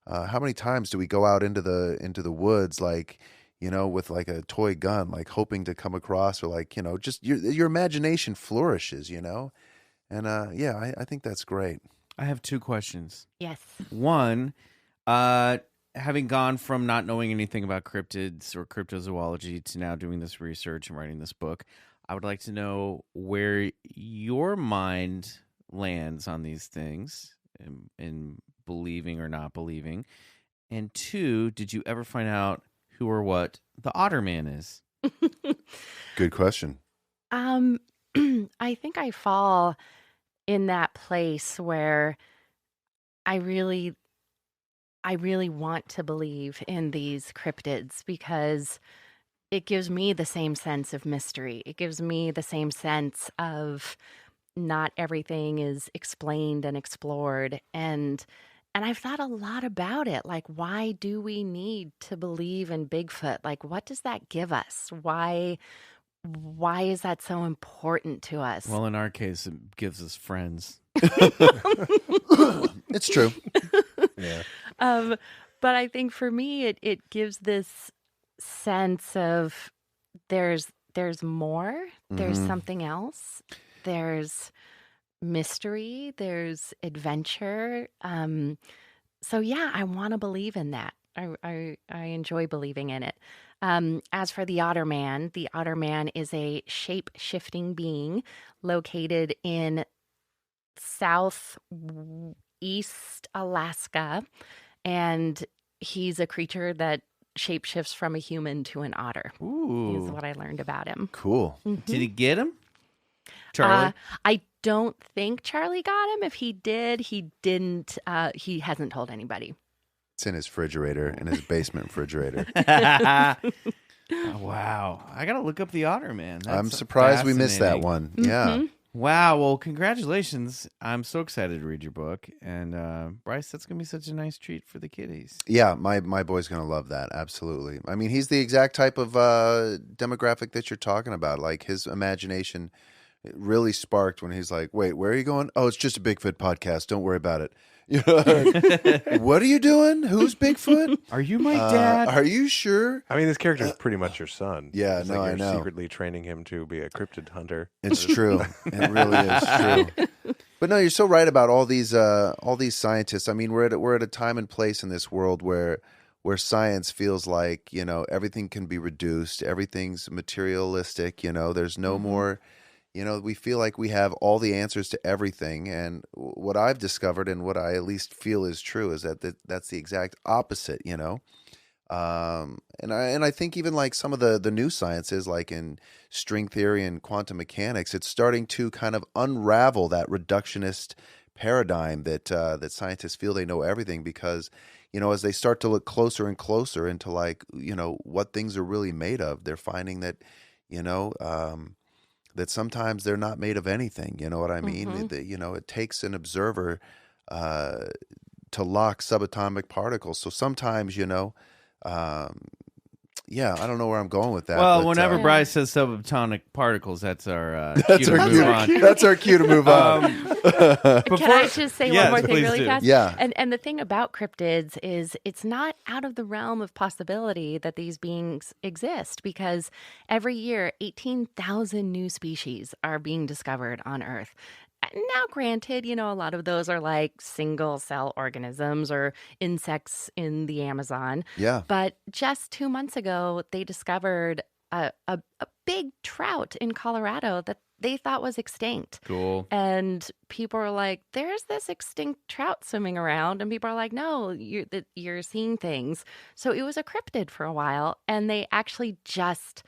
How many times do we go out into the woods, with a toy gun, hoping to come across, or just your imagination flourishes, and I think that's great. I have two questions. Yes. One, having gone from not knowing anything about cryptids or cryptozoology to now doing this research and writing this book, I would like to know where your mind lands on these things in believing or not believing. And two, did you ever find out who or what the Otter Man is? Good question. I think I fall in that place where I really want to believe in these cryptids, because it gives me the same sense of mystery. It gives me the same sense of not everything is explained and explored. And I've thought a lot about it. Why do we need to believe in Bigfoot? What does that give us? Why is that so important to us? Well, in our case, it gives us friends. It's true. Yeah. But I think for me, it gives this sense of there's more, there's something else, there's mystery, there's adventure, yeah, I want to believe in that. I enjoy believing in it. As for the Otter Man is a shape-shifting being located in southeast Alaska, and he's a creature that shapeshifts from a human to an otter. Ooh. Is what I learned about him. Cool. Mhm. Did he get him? Charlie? I don't think Charlie got him. If he did, he didn't. He hasn't told anybody. It's in his refrigerator, in his basement refrigerator. Oh, wow. I got to look up the Otter Man. I'm That's surprised we missed that fascinating. one. Yeah. Mhm. Wow. Well, congratulations. I'm so excited to read your book. And Bryce, that's going to be such a nice treat for the kiddies. Yeah, my boy's going to love that. Absolutely. I mean, he's the exact type of demographic that you're talking about. Like, his imagination really sparked when he's like, wait, where are you going? Oh, it's just a Bigfoot podcast. Don't worry about it. You know, what are you doing? Who's Bigfoot? Are you my dad? Are you sure? I mean, this character is pretty much your son. Yeah, It's no, like I you're know. secretly training him to be a cryptid hunter. It's true. It really is true. But no, you're so right about all these scientists. I mean, we're at a time and place in this world where science feels like, you know, everything can be reduced, everything's materialistic, you know, there's no more, you know, we feel like we have all the answers to everything. And what I've discovered, and what I at least feel is true, is that that's the exact opposite, you know. And I think even like some of the new sciences, like in string theory and quantum mechanics, it's starting to kind of unravel that reductionist paradigm that scientists feel they know everything, because, you know, as they start to look closer and closer into, like, you know, what things are really made of, they're finding that, you know, that sometimes they're not made of anything. You know what I mean? You know, it takes an observer to lock subatomic particles. So sometimes, you know, yeah, I don't know where I'm going with that. Well, but, whenever Bryce says subatomic particles, that's our cue that's to our move on. That's our cue to move on. Can I just say Yes, one more thing please really do. fast? Yeah. And the thing about cryptids is it's not out of the realm of possibility that these beings exist, because every year 18,000 new species are being discovered on Earth. Now, granted, you know, a lot of those are like single cell organisms or insects in the Amazon. Yeah. But just 2 months ago, they discovered a big trout in Colorado that they thought was extinct. Cool. And people are like, there's this extinct trout swimming around. And people are like, no, you're seeing things. So it was a cryptid for a while. And they actually just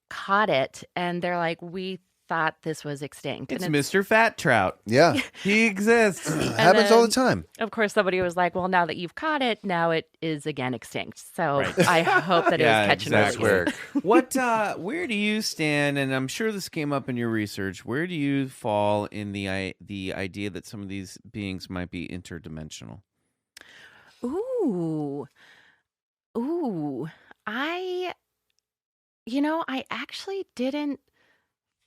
caught it. And they're like, we thought this was extinct. It's And Mr. Fat Trout. Yeah. He exists. Happens all the time. of course, somebody was like, well, now that you've caught it, now it is again extinct. So Right. I hope that Yeah, it was catching exactly. release. What? Where do you stand? And I'm sure this came up in your research. Where do you fall in the idea that some of these beings might be interdimensional? Ooh. I actually didn't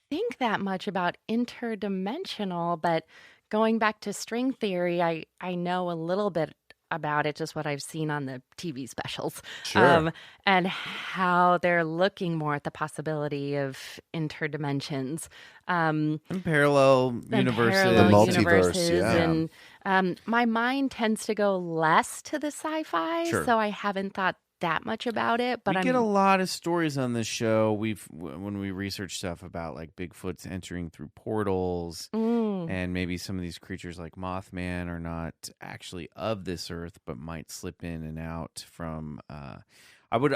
think that much about interdimensional, but going back to string theory, I know a little bit about it, just what I've seen on the TV specials. Sure. And how they're looking more at the possibility of interdimensions. And parallel And universes. parallel The multiverse, universes, yeah. And my mind tends to go less to the sci-fi, Sure. so I haven't thought that much about it. But We I'm get a lot of stories on this show. When we research stuff about like Bigfoot's entering through portals, and maybe some of these creatures like Mothman are not actually of this earth, but might slip in and out from. I would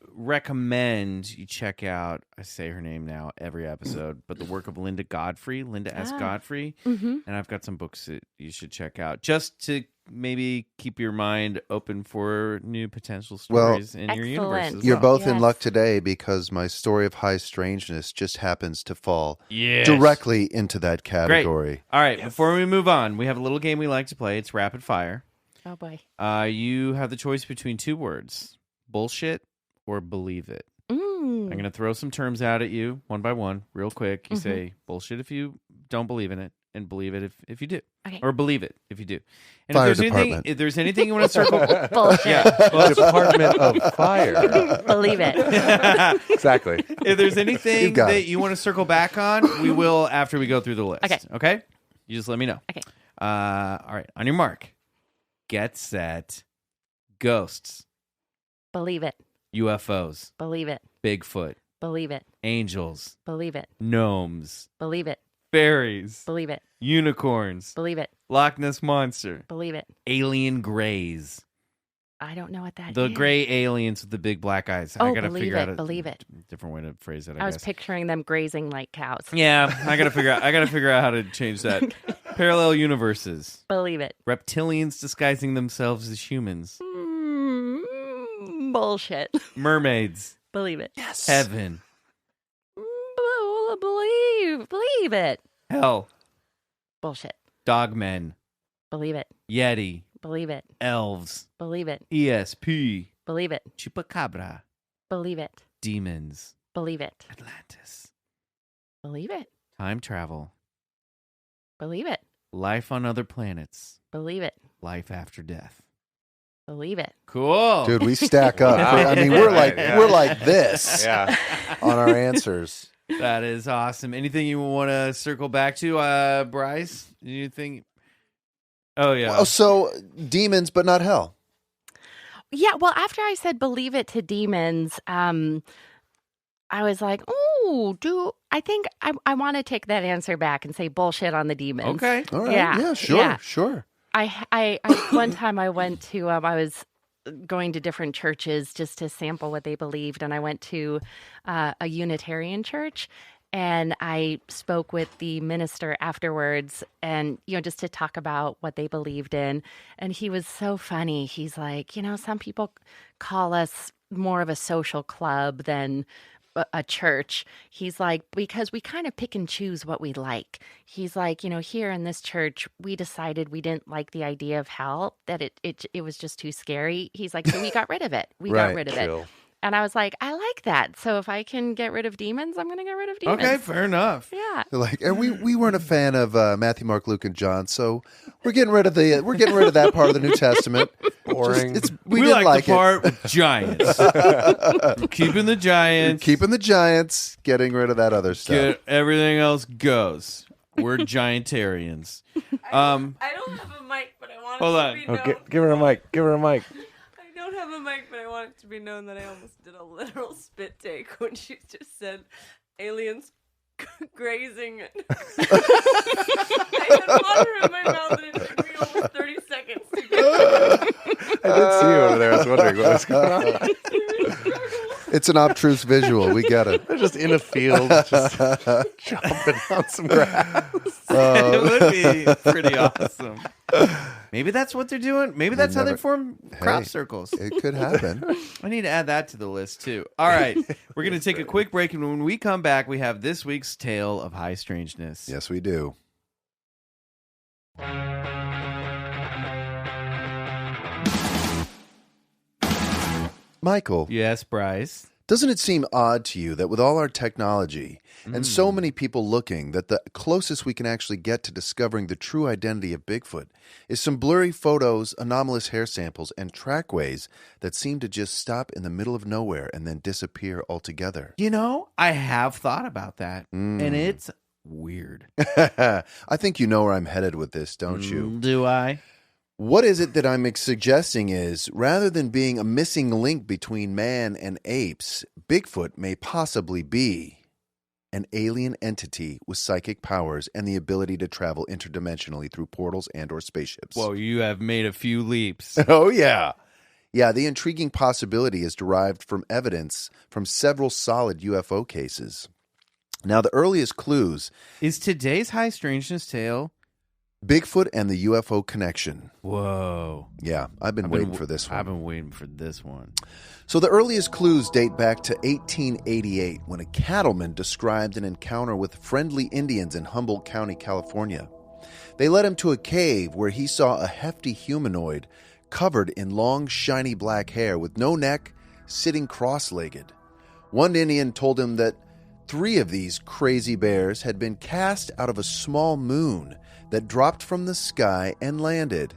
recommend you check out. I say her name now every episode, but the work of Linda S. Godfrey, and I've got some books that you should check out just to maybe keep your mind open for new potential stories in your universe. Excellent. As You're well. both in Yes. luck today, because my story of high strangeness just happens to fall Yes. directly into that category. All right, before we move on, we have a little game we like to play. It's rapid fire. Oh boy. You have the choice between two words: bullshit or believe it. I'm going to throw some terms out at you one by one, real quick. You say bullshit if you don't believe in it, and believe it if you do. Okay. Or believe it if you do. And Fire if there's anything you want to circle, Bullshit. yeah. Well, Department of Fire. Believe it. Exactly. if there's anything You got that it. you want to circle back on, we will after we go through the list. Okay. Okay? You just let me know. Okay. All right. On your mark. Get set. Ghosts. Believe it. UFOs. Believe it. Bigfoot. Believe it. Angels. Believe it. Gnomes. Believe it. Fairies. Believe it. Unicorns. Believe it. Loch Ness Monster. Believe it. Alien greys. I don't know what that is. The gray aliens with the big black eyes. Oh, I gotta believe figure it, out a believe it. different way to phrase that. I was guess. picturing them grazing like cows. Yeah, I gotta figure out how to change that. Parallel universes. Believe it. Reptilians disguising themselves as humans. Bullshit. Mermaids. Believe it. Yes. Heaven. Believe it. Hell. Bullshit. Dogmen. Believe it. Yeti. Believe it. Elves. Believe it. ESP. Believe it. Chupacabra. Believe it. Demons. Believe it. Atlantis. Believe it. Time travel. Believe it. Life on other planets. Believe it. Life after death. Believe it. Cool. Dude, we stack up. Wow. I mean, we're like this Yeah. on our answers. That is awesome. Anything you want to circle back to, Bryce? Do you think? Oh, yeah. Oh, so demons, but not hell. Yeah, well, after I said believe it to demons, I was like, I think I want to take that answer back and say bullshit on the demons. Okay. All right. Yeah. Yeah, sure, Yeah. sure. I one time I went to I was going to different churches just to sample what they believed, and I went to a Unitarian church, and I spoke with the minister afterwards, and just to talk about what they believed in. And he was so funny. He's like, some people call us more of a social club than a church. He's like, because we kind of pick and choose what we like. He's like, here in this church, we decided we didn't like the idea of hell, that it was just too scary. He's like, so we got rid of it. We got Right. rid of Chill. it. And I was like, I like that. So if I can get rid of demons, I'm going to get rid of demons. Okay, fair enough. Yeah. They're like, and we weren't a fan of Matthew, Mark, Luke, and John, so we're getting rid of that part of the New Testament. Boring. We We didn't like the it. part with giants. Keeping the giants. Keeping the giants, getting rid of that other stuff. Get everything else goes. We're giantarians. I don't have a mic, but I want Hold it on. to be Oh, known. give her a mic. Give her a mic. I don't have a mic, but I want it to be known that I almost did a literal spit take when she just said aliens grazing. I had water in my mouth and it took me almost 30 seconds to get I did see you over there. I was wondering what was going on. It's an obtruse visual. We get it. They're just in a field, just chomping on some grass. It would be pretty awesome. Maybe that's what they're doing. Maybe that's how they form crop circles. It could happen. I need to add that to the list, too. All right. We're going to take a quick break, and when we come back, we have this week's Tale of High Strangeness. Yes, we do. Michael, Yes, Bryce. doesn't it seem odd to you that with all our technology and so many people looking, that the closest we can actually get to discovering the true identity of Bigfoot is some blurry photos, anomalous hair samples, and trackways that seem to just stop in the middle of nowhere and then disappear altogether? I have thought about that, and it's weird. I think you know where I'm headed with this, don't you? Do I? What is it that I'm suggesting is, rather than being a missing link between man and apes, Bigfoot may possibly be an alien entity with psychic powers and the ability to travel interdimensionally through portals and or spaceships. Whoa, you have made a few leaps. Oh, yeah. Yeah, the intriguing possibility is derived from evidence from several solid UFO cases. Now, the earliest clues, Is today's High Strangeness tale? Bigfoot and the UFO connection. Whoa. Yeah, I've been waiting for this one. I've been waiting for this one. So the earliest clues date back to 1888 when a cattleman described an encounter with friendly Indians in Humboldt County, California. They led him to a cave where he saw a hefty humanoid covered in long, shiny black hair with no neck, sitting cross-legged. One Indian told him that 3 of these crazy bears had been cast out of a small moon that dropped from the sky and landed.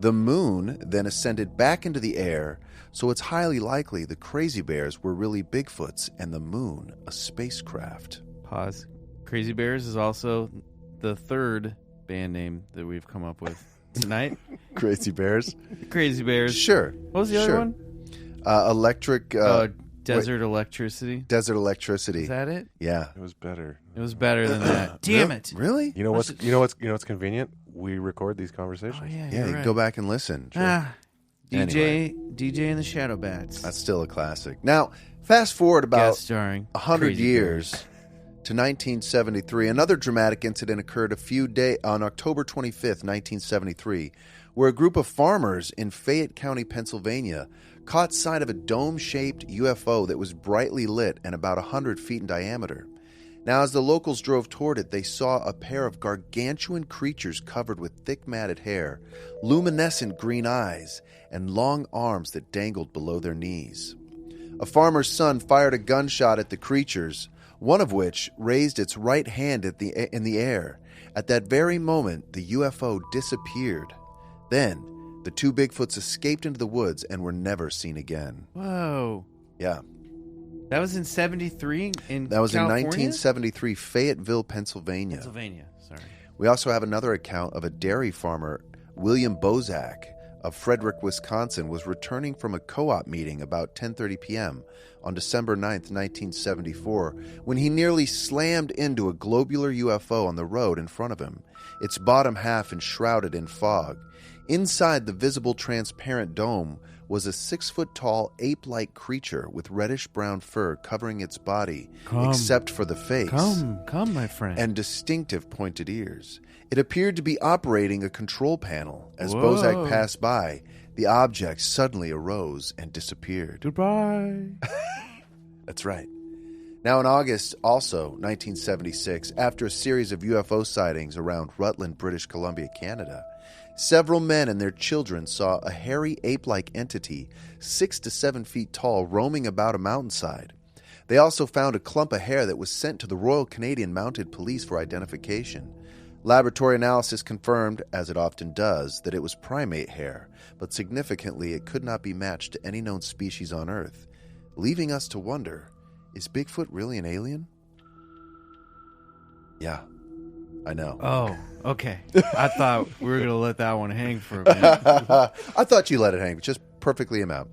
The moon then ascended back into the air, so it's highly likely the crazy bears were really Bigfoots and the moon a spacecraft. Pause. Crazy Bears is also the third band name that we've come up with. tonight. Crazy Bears. Crazy Bears. Sure. What was the other one? Electric. Desert Electricity. Desert Electricity. Is that it? Yeah. It was better. It was better than that. Damn it. Really? You know what's convenient? We record these conversations. Oh, yeah, Yeah, you're you right. can go back and listen. Sure. DJ and the Shadow Bats. That's still a classic. Now, fast forward about Guest starring 100 Crazy years Bears. to 1973. Another dramatic incident occurred on October 25th, 1973, where a group of farmers in Fayette County, Pennsylvania, caught sight of a dome-shaped UFO that was brightly lit and about 100 feet in diameter. Now, as the locals drove toward it, they saw a pair of gargantuan creatures covered with thick matted hair, luminescent green eyes, and long arms that dangled below their knees. A farmer's son fired a gunshot at the creatures, one of which raised its right hand in the air. At that very moment, the UFO disappeared. Then, the two Bigfoots escaped into the woods and were never seen again. Whoa. Yeah. That was in 73 in That was California? in 1973, Fayetteville, Pennsylvania. Pennsylvania. Sorry. We also have another account of a dairy farmer, William Bozak, of Frederick, Wisconsin, was returning from a co-op meeting about 10:30 p.m. on December 9th, 1974, when he nearly slammed into a globular UFO on the road in front of him, its bottom half enshrouded in fog. Inside the visible transparent dome was a 6-foot-tall ape-like creature with reddish-brown fur covering its body, except for the face. Come, my friend. And distinctive pointed ears. It appeared to be operating a control panel. As Whoa. Bozak passed by, the object suddenly arose and disappeared. Goodbye. That's right. Now in August, also 1976, after a series of UFO sightings around Rutland, British Columbia, Canada, several men and their children saw a hairy ape-like entity 6 to 7 feet tall roaming about a mountainside. They also found a clump of hair that was sent to the Royal Canadian Mounted Police for identification. Laboratory analysis confirmed, as it often does, that it was primate hair, but significantly it could not be matched to any known species on Earth, leaving us to wonder, is Bigfoot really an alien? Yeah, I know. Oh, okay. I thought we were going to let that one hang for a minute. I thought you let it hang, just perfectly amount.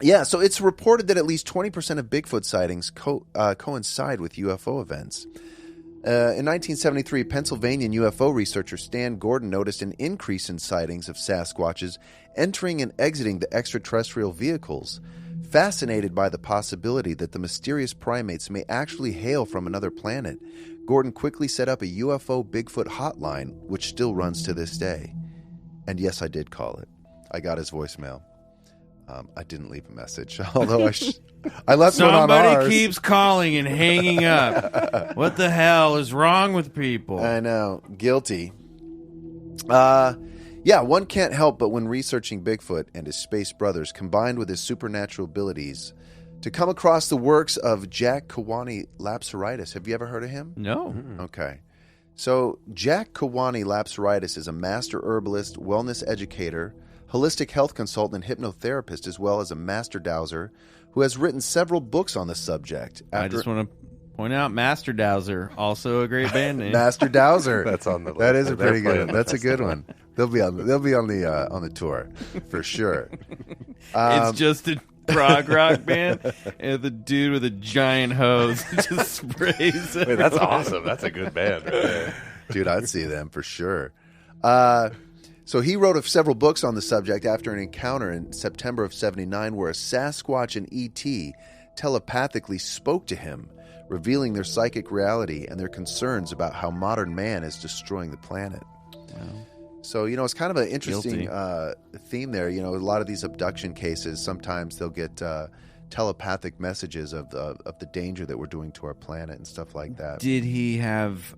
Yeah, so it's reported that at least 20% of Bigfoot sightings coincide with UFO events. In 1973, Pennsylvania UFO researcher Stan Gordon noticed an increase in sightings of Sasquatches entering and exiting the extraterrestrial vehicles. Fascinated by the possibility that the mysterious primates may actually hail from another planet, Gordon quickly set up a UFO Bigfoot hotline, which still runs to this day. And yes, I did call it. I got his voicemail. I didn't leave a message, although I left one on ours. Somebody keeps calling and hanging up. What the hell is wrong with people? I know. Guilty. Yeah, one can't help but when researching Bigfoot and his space brothers, combined with his supernatural abilities, to come across the works of Jack Kawani Lapsaritis. Have you ever heard of him? No. Okay. So Jack Kawani Lapsaritis is a master herbalist, wellness educator, holistic health consultant, and hypnotherapist, as well as a master dowser who has written several books on the subject. I just want to point out Master Dowser, also a great band name. Master Dowser. That's on the list. That is a They're pretty good playing one. That's a good one. They'll be on the tour for sure. It's just a prog rock band, and the dude with a giant hose just sprays it. Wait, that's awesome. That's a good band right there. Dude, I'd see them for sure. So he wrote several books on the subject after an encounter in September of 1979 where a Sasquatch and ET telepathically spoke to him, revealing their psychic reality and their concerns about how modern man is destroying the planet. Wow. So, it's kind of an interesting theme there. A lot of these abduction cases, sometimes they'll get telepathic messages of the danger that we're doing to our planet and stuff like that. Did he have...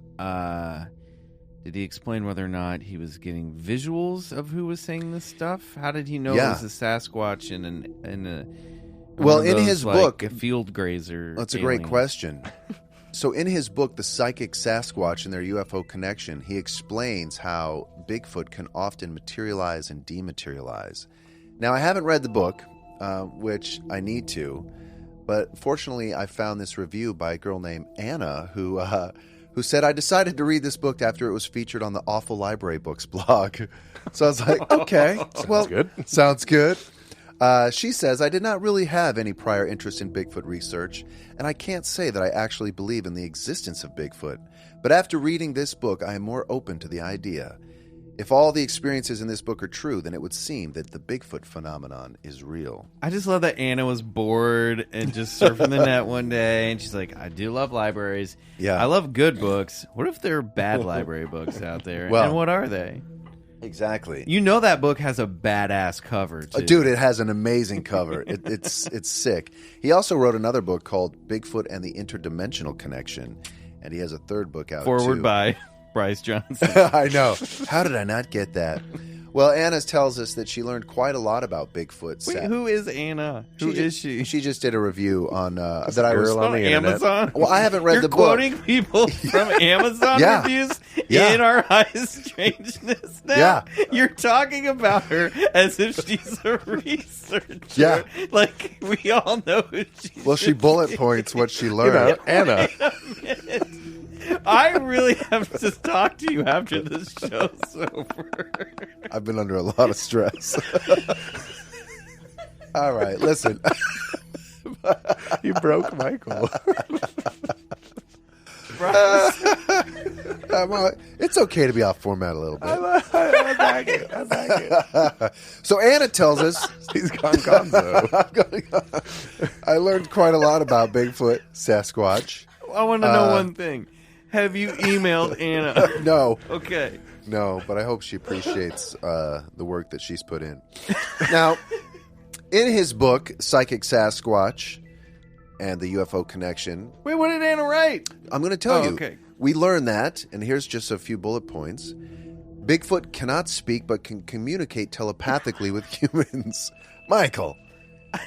Did he explain whether or not he was getting visuals of who was saying this stuff? How did he know it was a Sasquatch in his book, a field grazer? That's a great question. So in his book, The Psychic Sasquatch and Their UFO Connection, he explains how Bigfoot can often materialize and dematerialize. Now, I haven't read the book, which I need to, but fortunately I found this review by a girl named Anna who who said, I decided to read this book after it was featured on the Awful Library Books blog. So I was like, okay, well, sounds good. She says, I did not really have any prior interest in Bigfoot research, and I can't say that I actually believe in the existence of Bigfoot. But after reading this book, I am more open to the idea. If all the experiences in this book are true, then it would seem that the Bigfoot phenomenon is real. I just love that Anna was bored and just surfing the net one day, and she's like, I do love libraries. Yeah. I love good books. What if there are bad library books out there? Well, and what are they? Exactly. You know that book has a badass cover, too. Dude, it has an amazing cover. It's sick. He also wrote another book called Bigfoot and the Interdimensional Connection, and he has a third book out, Forward too. by Bryce Johnson. I know. How did I not get that? Well, Anna tells us that she learned quite a lot about Bigfoot. Wait, who is Anna? Who is she? She just did a review on that I I was on the internet. Amazon? Well, I haven't read You're the book. quoting people from Amazon Yeah. reviews Yeah. in our highest strangeness now? Yeah. You're talking about her as if she's a researcher. Yeah. Like, we all know who she is. Well, she bullet points what she learned. Anna. I really have to talk to you after this show's over. I've been under a lot of stress. All right, listen. You broke Michael. It's okay to be off format a little bit. I back it. So Anna tells us He's gone gonzo. I learned quite a lot about Bigfoot, Sasquatch. I want to know one thing. Have you emailed Anna? No, Okay. no, but I hope she appreciates the work that she's put in. Now, in his book, Psychic Sasquatch and the UFO Connection, Wait, what did Anna write? I'm going to tell you. Okay. We learned that, and here's just a few bullet points. Bigfoot cannot speak but can communicate telepathically with humans. Michael.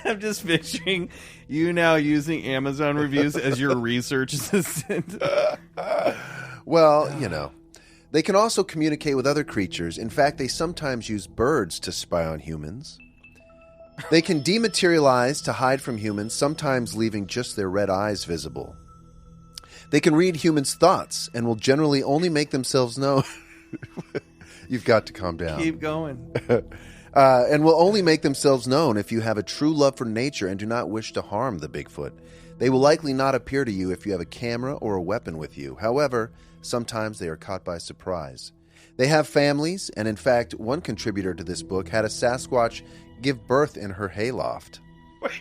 I'm just picturing you now using Amazon reviews as your research assistant. Well, you know. They can also communicate with other creatures. In fact, they sometimes use birds to spy on humans. They can dematerialize to hide from humans, sometimes leaving just their red eyes visible. They can read humans' thoughts and will generally only make themselves known. You've got to calm down. Keep going. And will only make themselves known if you have a true love for nature and do not wish to harm the Bigfoot. They will likely not appear to you if you have a camera or a weapon with you. However, sometimes they are caught by surprise. They have families, and in fact, one contributor to this book had a Sasquatch give birth in her hayloft. Wait.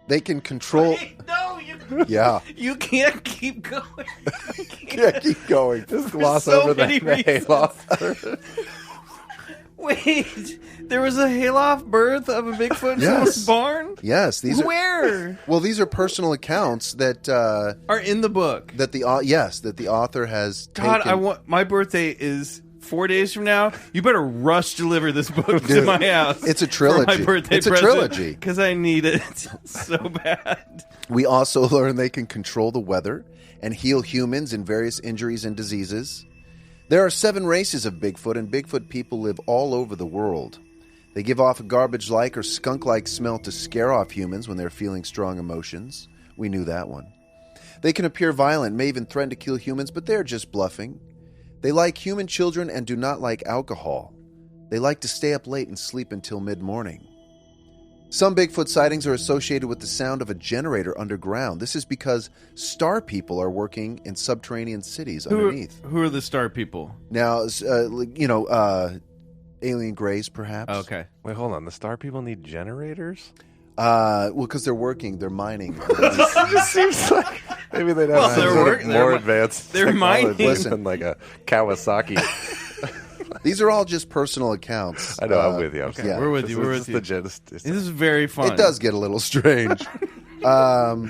They can control... No, Yeah. you can't keep going. Yeah, keep going. Just gloss so over many the hayloft. Wait, there was a hayloft birth of a Bigfoot in Yes. someone's barn? Yes, these are... Where? Well, these are personal accounts that Are in the book. that the author has God, taken. I want my birthday is 4 days from now. You better rush deliver this book to Dude, my house. it's a trilogy. For my birthday It's a trilogy. because I need it so bad. We also learn they can control the weather and heal humans in various injuries and diseases. There are 7 races of Bigfoot, and Bigfoot people live all over the world. They give off a garbage-like or skunk-like smell to scare off humans when they're feeling strong emotions. We knew that one. They can appear violent, may even threaten to kill humans, but they're just bluffing. They like human children and do not like alcohol. They like to stay up late and sleep until mid-morning. Some Bigfoot sightings are associated with the sound of a generator underground. This is because star people are working in subterranean cities underneath. Who are the star people? Now, alien grays, perhaps. Okay. Wait, hold on. The star people need generators? Well, because they're working, they're mining. It just seems like maybe they'd have Well, some they're sort working- of more they're- advanced they're technology mining. Listen. than like a Kawasaki. These are all just personal accounts. I know, I'm with you. I'm Okay, sorry. yeah. we're with you. We're with you. This This is very fun. It does get a little strange. Now,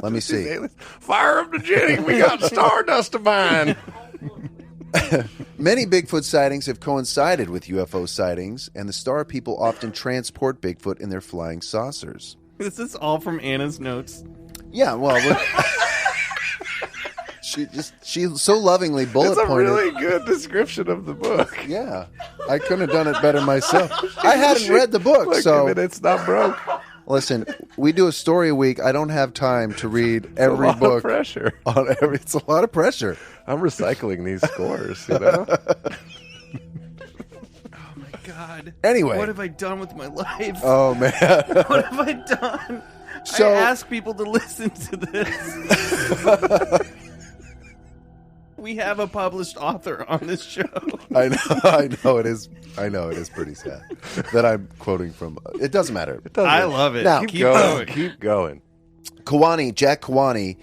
let me see. Fire up the jetty. We got stardust to mine. Many Bigfoot sightings have coincided with UFO sightings, and the star people often transport Bigfoot in their flying saucers. This is all from Anna's notes. Yeah, well, she so lovingly bullet It's a pointed. really good description of the book. Yeah, I couldn't have done it better myself. I hadn't read the book, Look, so I mean, it's not broke. listen. we do a story a week. I don't have time to read every a lot book. Of pressure. On every. It's a lot of pressure. I'm recycling these scores. You know. Oh my God. Anyway. What have I done with my life? Oh man. What have I done? So- I ask people to listen to this. We have a published author on this show. I know it is pretty sad that I'm quoting from. It doesn't matter. I love it. Now- Keep going. Keep going. Jack Kawani,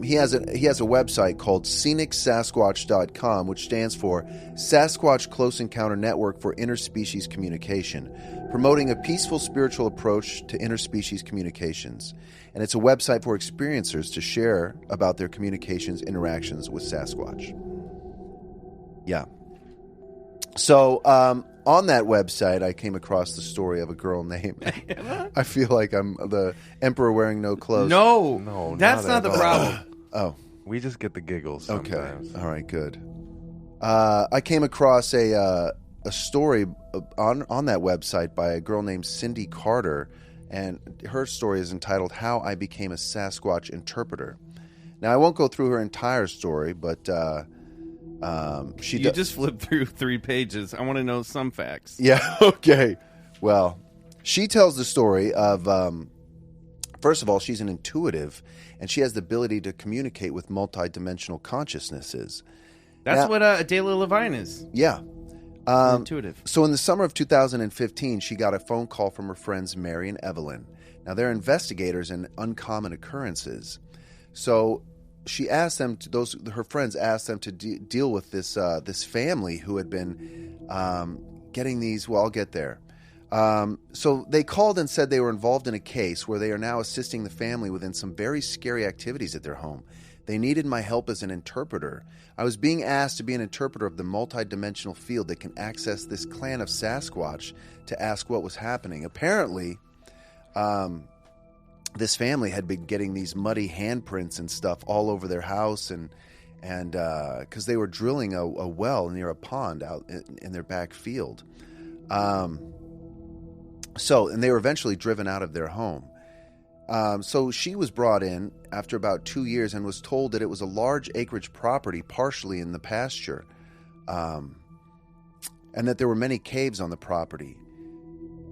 he has a website called ScenicSasquatch.com, which stands for Sasquatch Close Encounter Network for Interspecies Communication, promoting a peaceful spiritual approach to interspecies communications. And it's a website for experiencers to share about their communications interactions with Sasquatch. Yeah. So on that website, I came across the story of a girl named... I feel like I'm the emperor wearing no clothes. No, that's not the problem. Oh. We just get the giggles sometimes. Okay. All right, good. I came across a story on that website by a girl named Cindy Carter, and her story is entitled "How I Became a Sasquatch Interpreter." Now, I won't go through her entire story, but she just flipped through 3 pages. I want to know some facts. Yeah, okay. Well, she tells the story of, first of all, she's an intuitive, and she has the ability to communicate with multidimensional consciousnesses. That's what Adela Levine is. Yeah. Intuitive. So in the summer of 2015, she got a phone call from her friends Mary and Evelyn. Now, they're investigators in uncommon occurrences. So she asked them her friends asked them to deal with this family who had been getting these. Well, I'll get there. So they called and said they were involved in a case where they are now assisting the family within some very scary activities at their home. They needed my help as an interpreter. I was being asked to be an interpreter of the multidimensional field that can access this clan of Sasquatch to ask what was happening. Apparently, this family had been getting these muddy handprints and stuff all over their house, and because they were drilling a well near a pond out in their back field. And they were eventually driven out of their home. So she was brought in after about 2 years and was told that it was a large acreage property partially in the pasture, and that there were many caves on the property.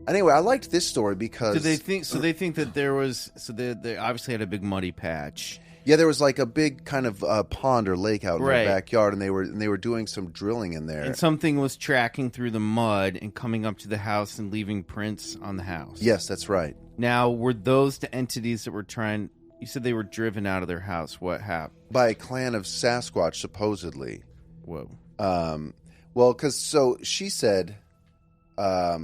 Anyway, I liked this story because... They think that there was... So they obviously had a big muddy patch. Yeah, there was like a big kind of pond or lake out in Right. their backyard, and they were doing some drilling in there. And something was tracking through the mud and coming up to the house and leaving prints on the house. Yes, that's right. Now, were those the entities that were trying... You said they were driven out of their house. What happened? By a clan of Sasquatch, supposedly. Whoa. Well, because so she said, I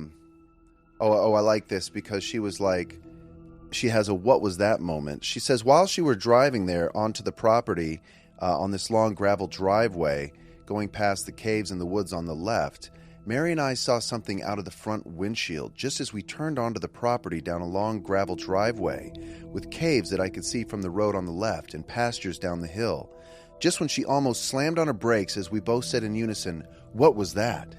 like this because she was like, she has a what was that moment. She says, while she were driving there onto the property on this long gravel driveway, going past the caves and the woods on the left, Mary and I saw something out of the front windshield just as we turned onto the property down a long gravel driveway with caves that I could see from the road on the left and pastures down the hill. Just when she almost slammed on her brakes as we both said in unison, "What was that?"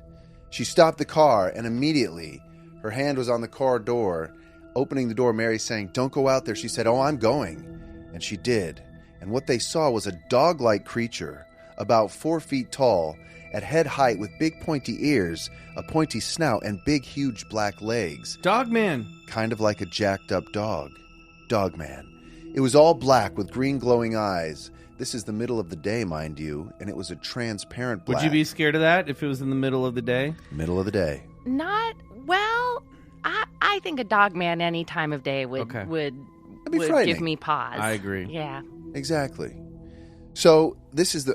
She stopped the car, and immediately her hand was on the car door. Opening the door, Mary saying, "Don't go out there." She said, "Oh, I'm going." And she did. And what they saw was a dog-like creature, about 4 feet tall, at head height with big pointy ears, a pointy snout, and big, huge black legs. Dogman. Kind of like a jacked-up dog. Dogman. It was all black with green glowing eyes. This is the middle of the day, mind you, and it was a transparent black. Would you be scared of that if it was in the middle of the day? Middle of the day. Well, I think a dog man any time of day would be give frightening. me pause. I agree. Yeah. Exactly. So this is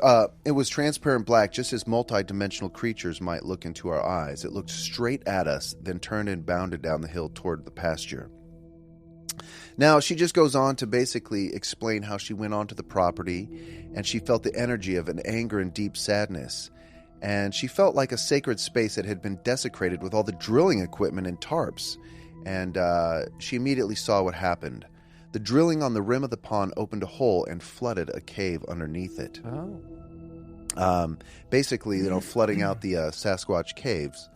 it was transparent black, just as multidimensional creatures might look into our eyes. It looked straight at us, then turned and bounded down the hill toward the pasture. Now, she just goes on to basically explain how she went onto the property, and she felt the energy of an anger and deep sadness. And she felt like a sacred space that had been desecrated with all the drilling equipment and tarps. And she immediately saw what happened. The drilling on the rim of the pond opened a hole and flooded a cave underneath it. Oh. Basically, flooding out the Sasquatch caves.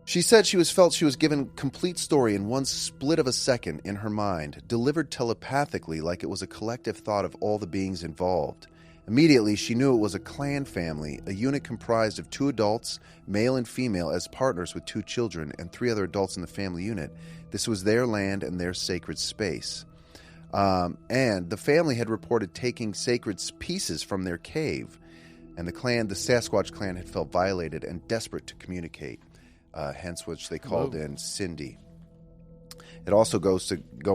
She said she was given complete story in one split of a second in her mind, delivered telepathically like it was a collective thought of all the beings involved. Immediately, she knew it was a clan family, a unit comprised of 2 adults, male and female, as partners with 2 children and 3 other adults in the family unit. This was their land and their sacred space. And the family had reported taking sacred pieces from their cave. And the Sasquatch clan, had felt violated and desperate to communicate. Hence which they called in Cindy. It also go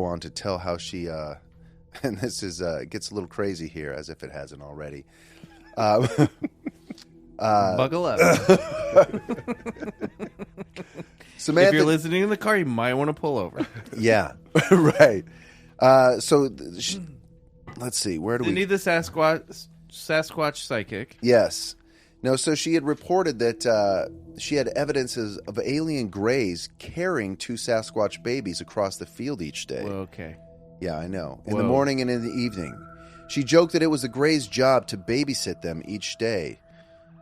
on to tell how she, and this is gets a little crazy here, as if it hasn't already. Buckle up. Samantha, if you're listening in the car, you might want to pull over. Yeah, right. Let's see. Where do You we need the Sasquatch psychic. Yes. No, so she had reported that she had evidences of alien greys carrying 2 Sasquatch babies across the field each day. Well, okay. Yeah, I know. In the morning and in the evening. She joked that it was the greys' job to babysit them each day.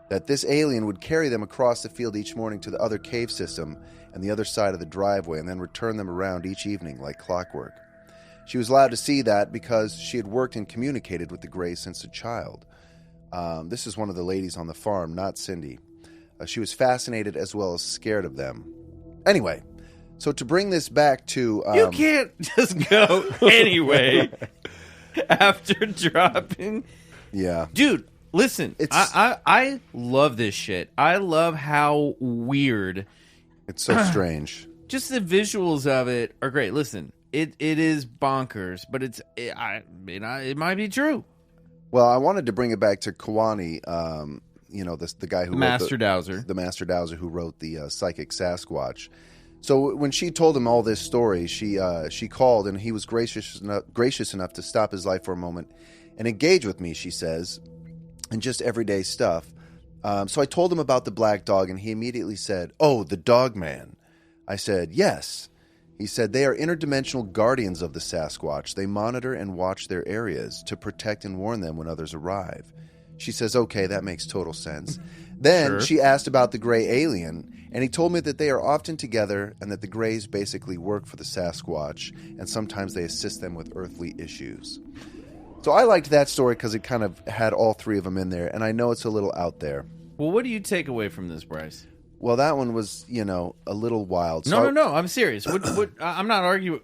That this alien would carry them across the field each morning to the other cave system and the other side of the driveway and then return them around each evening like clockwork. She was allowed to see that because she had worked and communicated with the greys since a child. This is one of the ladies on the farm, not Cindy. She was fascinated as well as scared of them. Anyway, so to bring this back to... you can't just go anyway after dropping... Yeah. Dude, listen, I love this shit. I love how weird... It's so strange. Just the visuals of it are great. Listen, it is bonkers, but it might be true. Well, I wanted to bring it back to Kawani, the guy who wrote Master Dowser. The Master Dowser who wrote the Psychic Sasquatch. So when she told him all this story, she called, and he was gracious enough to stop his life for a moment and engage with me, she says, and just everyday stuff. So I told him about the black dog, and he immediately said, "Oh, the dog man." I said, "Yes." He said, "They are interdimensional guardians of the Sasquatch. They monitor and watch their areas to protect and warn them when others arrive." She says, "Okay, that makes total sense." Then she asked about the gray alien, and he told me that they are often together and that the grays basically work for the Sasquatch, and sometimes they assist them with earthly issues. So I liked that story because it kind of had all 3 of them in there, and I know it's a little out there. Well, what do you take away from this, Bryce? Well, that one was, a little wild. So No. I'm serious. What? I'm not arguing.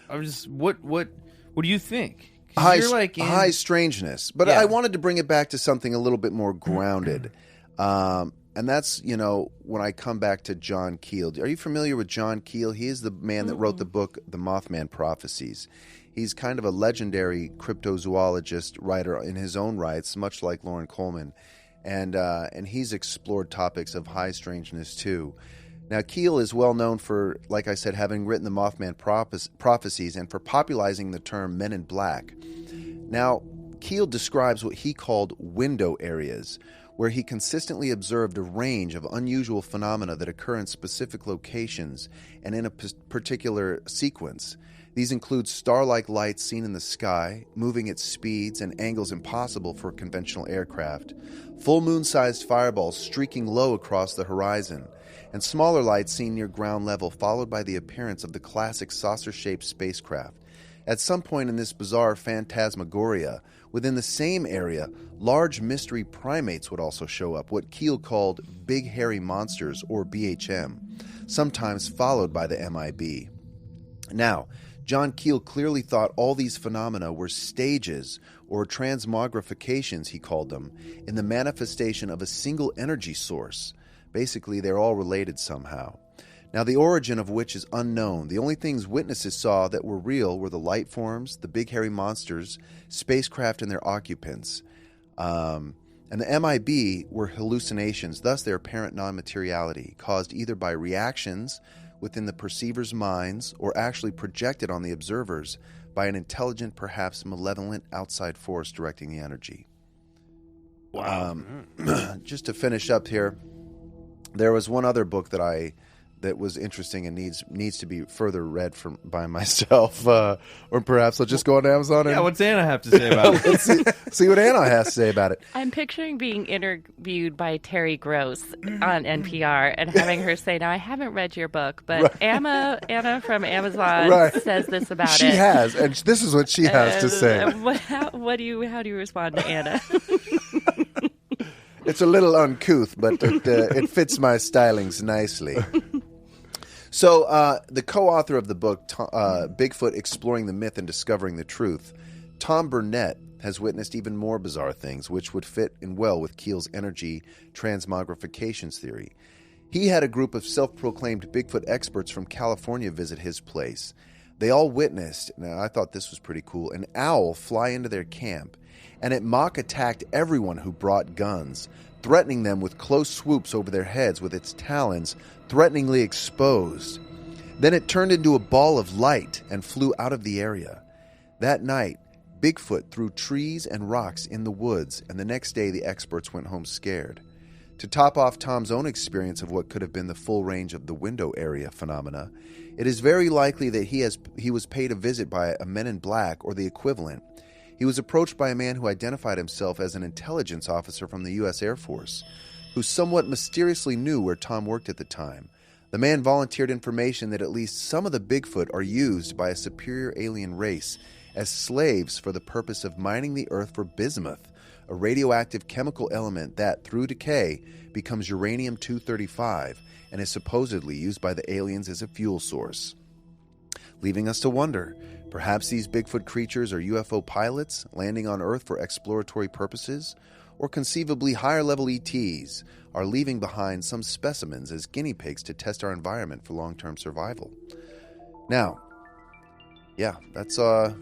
I'm just. What do you think? High strangeness. But Yeah. I wanted to bring it back to something a little bit more grounded. And that's, when I come back to John Keel. Are you familiar with John Keel? He is the man that wrote the book, The Mothman Prophecies. He's kind of a legendary cryptozoologist writer in his own rights, much like Lauren Coleman. And he's explored topics of high strangeness too. Now, Keel is well known for, like I said, having written the Mothman Prophecies and for popularizing the term Men in Black. Now, Keel describes what he called window areas, where he consistently observed a range of unusual phenomena that occur in specific locations and in a particular sequence. These include star-like lights seen in the sky, moving at speeds and angles impossible for conventional aircraft, full moon-sized fireballs streaking low across the horizon, and smaller lights seen near ground level, followed by the appearance of the classic saucer-shaped spacecraft. At some point in this bizarre phantasmagoria, within the same area, large mystery primates would also show up, what Keel called big hairy monsters, or BHM, sometimes followed by the MIB. Now, John Keel clearly thought all these phenomena were stages, or transmogrifications, he called them, in the manifestation of a single energy source. Basically, they're all related somehow. Now, the origin of which is unknown. The only things witnesses saw that were real were the light forms, the big hairy monsters, spacecraft and their occupants. And the MIB were hallucinations, thus their apparent non-materiality, caused either by reactions within the perceivers' minds or actually projected on the observers by an intelligent, perhaps malevolent outside force directing the energy. Wow. Just to finish up here, there was one other book that I that was interesting and needs to be further read by myself, or perhaps I'll just go on Amazon. Yeah, what's Anna have to say about it? Let's see what Anna has to say about it. I'm picturing being interviewed by Terry Gross on NPR and having her say, "Now I haven't read your book, but Anna from Amazon says this about it." She has, and this is what she has to say. How do you respond to Anna? It's a little uncouth, but it fits my stylings nicely. So the co-author of the book, Bigfoot Exploring the Myth and Discovering the Truth, Tom Burnett, has witnessed even more bizarre things, which would fit in well with Keel's energy transmogrifications theory. He had a group of self-proclaimed Bigfoot experts from California visit his place. They all witnessed, now I thought this was pretty cool, an owl fly into their camp, and it mock attacked everyone who brought guns, threatening them with close swoops over their heads with its talons threateningly exposed. Then it turned into a ball of light and flew out of the area. That night, Bigfoot threw trees and rocks in the woods, and the next day the experts went home scared. To top off Tom's own experience of what could have been the full range of the window area phenomena, it is very likely that he was paid a visit by a Men in Black or the equivalent. He was approached by a man who identified himself as an intelligence officer from the U.S. Air Force, who somewhat mysteriously knew where Tom worked at the time. The man volunteered information that at least some of the Bigfoot are used by a superior alien race as slaves for the purpose of mining the earth for bismuth, a radioactive chemical element that, through decay, becomes uranium-235 and is supposedly used by the aliens as a fuel source. Leaving us to wonder, perhaps these Bigfoot creatures are UFO pilots landing on Earth for exploratory purposes, or conceivably higher-level ETs are leaving behind some specimens as guinea pigs to test our environment for long-term survival. Now, yeah, that's God,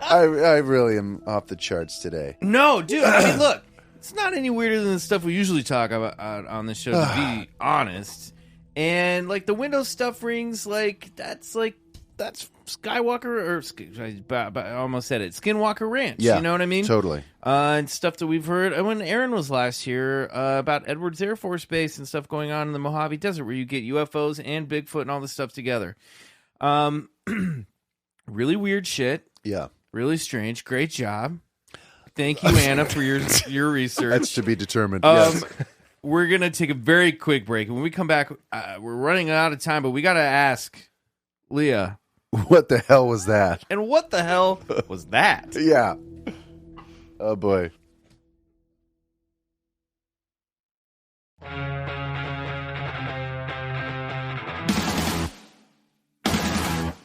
I really am off the charts today. No, dude. I mean, look, it's not any weirder than the stuff we usually talk about on the show, to be honest. And like the Windows stuff rings that's Skywalker or I almost said it, Skinwalker Ranch. Yeah, you know what I mean? Totally. And stuff that we've heard. And when Erinn was last here about Edwards Air Force Base and stuff going on in the Mojave Desert, where you get UFOs and Bigfoot and all this stuff together. Really weird shit. Yeah. Really strange. Great job. Thank you, Anna, for your research. That's to be determined. Yes. We're going to take a very quick break. And when we come back, we're running out of time, but we got to ask Leah. What the hell was that? And what the hell was that? Yeah. Oh, boy.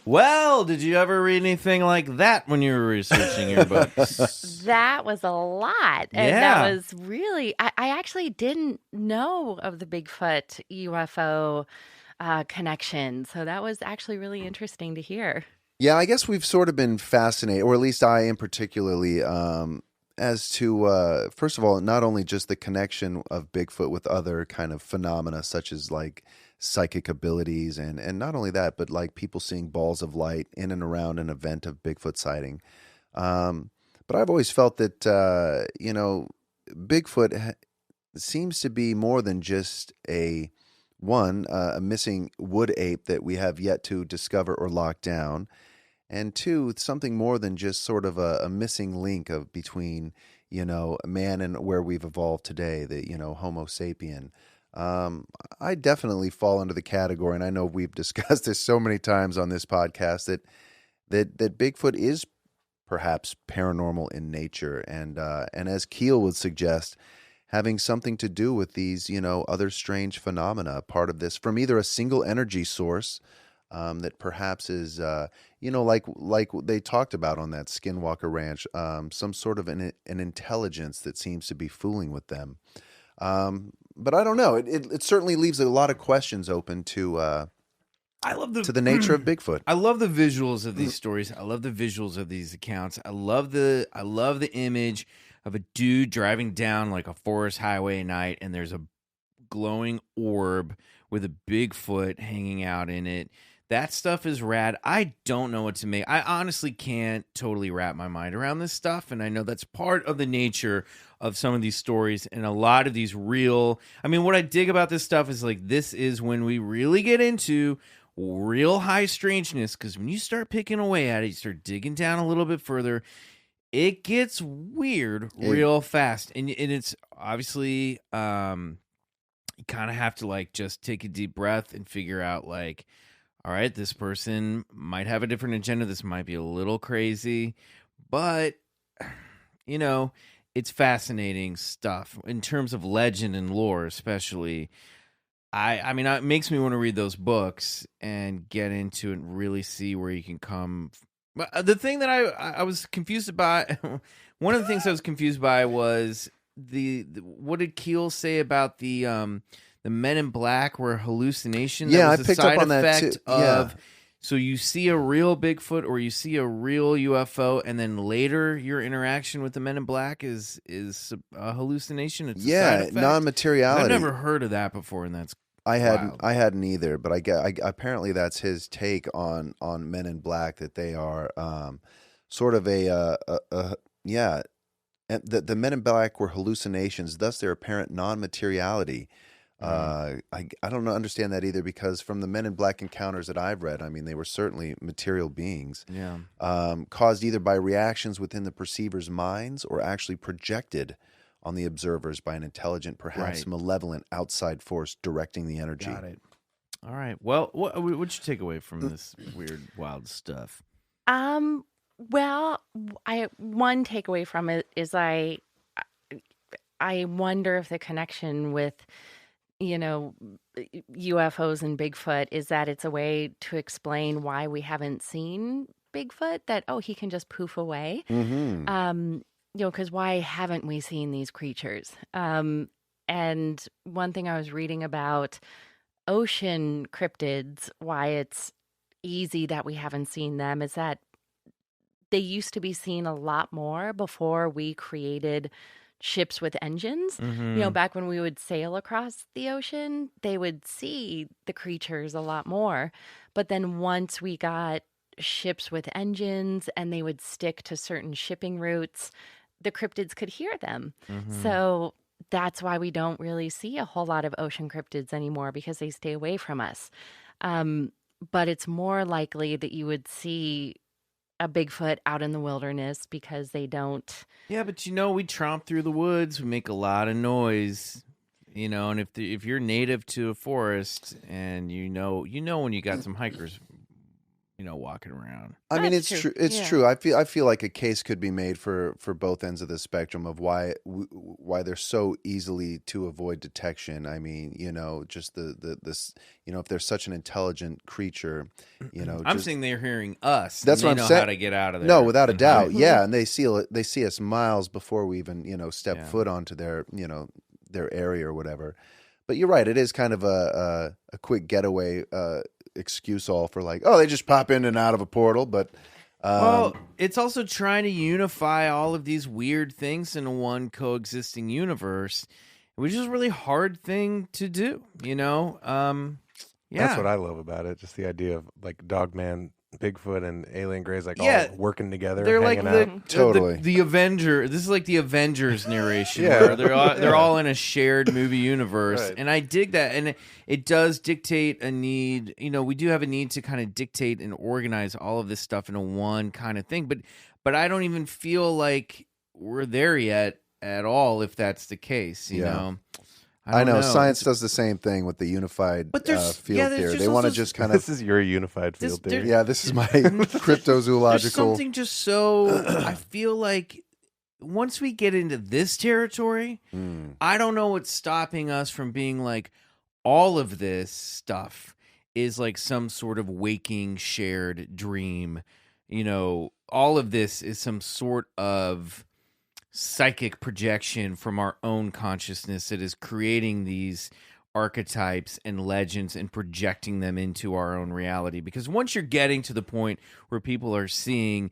Well, did you ever read anything like that when you were researching your books? That was a lot. And Yeah. that was really, I actually didn't know of the Bigfoot UFO connection. So that was actually really interesting to hear. Yeah, I guess we've sort of been fascinated, or at least I am particularly, as to, first of all, not only just the connection of Bigfoot with other kind of phenomena, such as like psychic abilities, and not only that, but like people seeing balls of light in and around an event of Bigfoot sighting. But I've always felt that, Bigfoot seems to be more than just a missing wood ape that we have yet to discover or lock down. And two, something more than just sort of a missing link between, man and where we've evolved today, the, Homo sapien. I definitely fall under the category, and I know we've discussed this so many times on this podcast, that Bigfoot is perhaps paranormal in nature, and as Keel would suggest, having something to do with these, other strange phenomena, part of this from either a single energy source that perhaps is, like they talked about on that Skinwalker Ranch, some sort of an intelligence that seems to be fooling with them. But I don't know. It certainly leaves a lot of questions open to to the nature of Bigfoot. I love the visuals of these stories. I love the visuals of these accounts. I love the image of a dude driving down like a forest highway at night, and there's a glowing orb with a Bigfoot hanging out in it. That stuff is rad. I don't know what to make. I honestly can't totally wrap my mind around this stuff, and I know that's part of the nature of some of these stories and a lot of these real. I mean, what I dig about this stuff is like this is when we really get into real high strangeness, because when you start picking away at it, you start digging down a little bit further, it gets weird real fast, and it's obviously you kind of have to like just take a deep breath and figure out like, all right, this person might have a different agenda. This might be a little crazy, but, you know, it's fascinating stuff in terms of legend and lore, especially. I mean, it makes me want to read those books and get into it and really see where you can come. But the thing that I was confused about, one of the things I was confused by was what did Keel say about the Men in Black were hallucinations? Yeah, that was I picked up on that too. So you see a real Bigfoot or you see a real UFO, and then later your interaction with the Men in Black is a hallucination. It's a side effect? Non-materiality. I've never heard of that before, and that's wild. I hadn't either, but apparently that's his take on Men in Black, that they are sort of and the Men in Black were hallucinations, thus their apparent non-materiality. I don't understand that either, because from the Men in Black encounters that I've read, I mean, they were certainly material beings, caused either by reactions within the perceiver's minds or actually projected on the observers by an intelligent, perhaps malevolent outside force directing the energy. Got it. All right. Well, what'd you take away from this weird, wild stuff? Well, one takeaway from it is I wonder if the connection with, you know, UFOs and Bigfoot is that it's a way to explain why we haven't seen Bigfoot, that, he can just poof away. Mm-hmm. You know, because why haven't we seen these creatures? And one thing I was reading about ocean cryptids, why it's easy that we haven't seen them, is that they used to be seen a lot more before we created ships with engines. Mm-hmm. You know, back when we would sail across the ocean, they would see the creatures a lot more. But then once we got ships with engines and they would stick to certain shipping routes, the cryptids could hear them. Mm-hmm. So that's why we don't really see a whole lot of ocean cryptids anymore, because they stay away from us. But it's more likely that you would see a Bigfoot out in the wilderness because they don't. Yeah, but you know, we tromp through the woods, we make a lot of noise, you know, and if you're native to a forest and you know when you got some hikers, you know, walking around. I mean, That's it's true. true. It's Yeah. true. I feel like a case could be made for both ends of the spectrum of why they're so easily to avoid detection. I mean, you know, just this, you know, if they're such an intelligent creature, you know, I'm saying they're hearing us. That's and what they I'm know saying. how to get out of there. No, without a and doubt. hide. Yeah, and they see us miles before we even, you know, step Yeah. foot onto their, you know, their area or whatever. But you're right. It is kind of a quick getaway excuse all for like, they just pop in and out of a portal. But Well, it's also trying to unify all of these weird things into one coexisting universe, which is a really hard thing to do, you know? Yeah. That's what I love about it. Just the idea of like Dogman, Bigfoot, and Alien Greys all working together. They're like hanging out. Totally. the Avenger. This is like the Avengers narration. Yeah. Where they're all in a shared movie universe, Right. and I dig that. And it does dictate a need. You know, we do have a need to kind of dictate and organize all of this stuff into one kind of thing. But I don't even feel like we're there yet at all. If that's the case, you Yeah. know. I don't know science does the same thing with the unified But there's- field yeah, there's theory. just They want to also- just kind This of is your unified field This- theory. yeah. This is my There's cryptozoological. something just so I feel like once we get into this territory, I don't know what's stopping us from being like all of this stuff is like some sort of waking shared dream. You know, all of this is some sort of psychic projection from our own consciousness that is creating these archetypes and legends and projecting them into our own reality. Because once you're getting to the point where people are seeing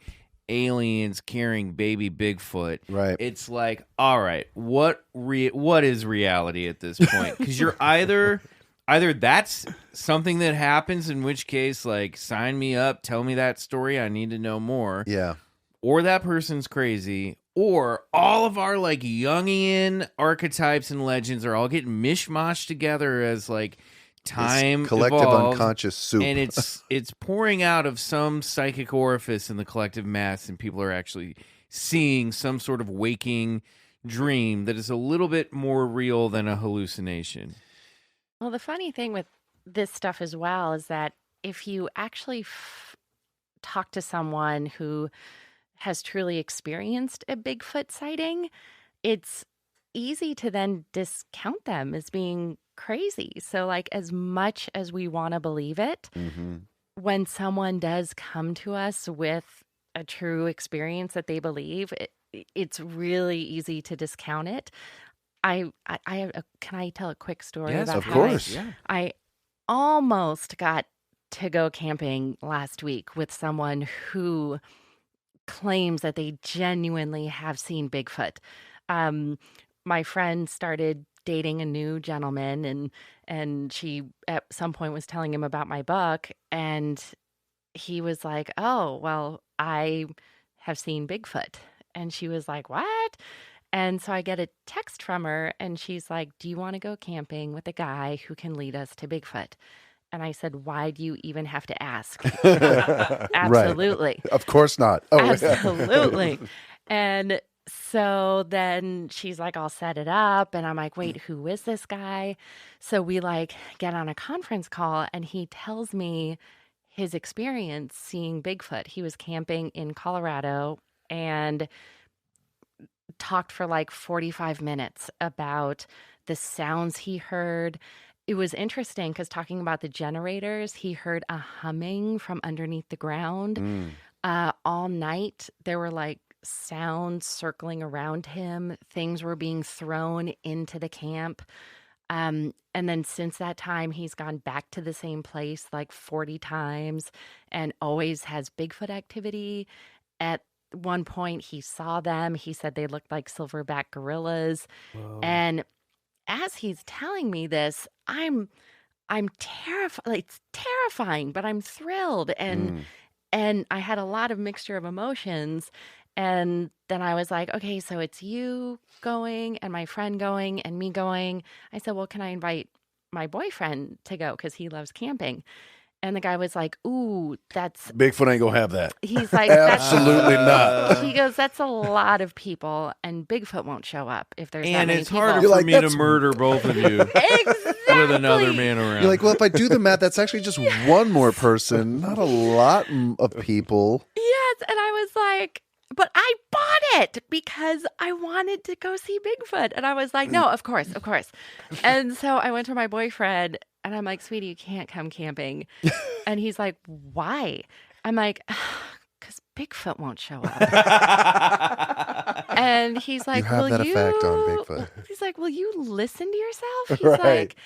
aliens carrying baby Bigfoot, Right. it's like, all right, what is reality at this point? Because you're either either that's something that happens, in which case, like, sign me up, tell me that story, I need to know more. Yeah. Or that person's crazy, or all of our, like, Jungian archetypes and legends are all getting mishmashed together as, like, time This collective evolves, unconscious soup. and it's pouring out of some psychic orifice in the collective mass, and people are actually seeing some sort of waking dream that is a little bit more real than a hallucination. Well, the funny thing with this stuff as well is that if you actually talk to someone who has truly experienced a Bigfoot sighting, it's easy to then discount them as being crazy. So, like, as much as we want to believe it, when someone does come to us with a true experience that they believe, it's really easy to discount it. Can I tell a quick story Yes, about of how course. I almost got to go camping last week with someone who claims that they genuinely have seen Bigfoot. My friend started dating a new gentleman, and she at some point was telling him about my book, and he was like, "Oh, well, I have seen Bigfoot." And she was like, "What?" And so I get a text from her, and she's like, "Do you want to go camping with a guy who can lead us to Bigfoot?" And I said, "Why do you even have to ask?" Absolutely. Of course not. Oh, Absolutely. And so then she's like, "I'll set it up." And I'm like, "Wait, who is this guy?" So we like get on a conference call, and he tells me his experience seeing Bigfoot. He was camping in Colorado and talked for like 45 minutes about the sounds he heard. It was interesting because talking about the generators, he heard a humming from underneath the ground. All night, there were like sounds circling around him. Things were being thrown into the camp. And then since that time, he's gone back to the same place like 40 times and always has Bigfoot activity. At one point, he saw them. He said they looked like silverback gorillas. Whoa. And as he's telling me this, I'm terrified. Like, it's terrifying, but I'm thrilled. And I had a lot of mixture of emotions. And then I was like, okay, so it's you going and my friend going and me going. I said, well, can I invite my boyfriend to go? Because he loves camping. And the guy was like, ooh, that's... Bigfoot ain't gonna have that. He's like, Absolutely not. He goes, that's a lot of people, and Bigfoot won't show up if there's that And many it's people. harder You're for like, me to that's- murder both of you Exactly. with another man around. You're like, well, if I do the math, that's actually just one more person, not a lot of people. Yes, and I was like, but I bought it because I wanted to go see Bigfoot. And I was like, no, of course. And so I went to my boyfriend and I'm like, sweetie, you can't come camping. And he's like, why? I'm like, because Bigfoot won't show up. And he's like, You have will that you... effect on Bigfoot. He's like, will you listen to yourself? He's Right. like,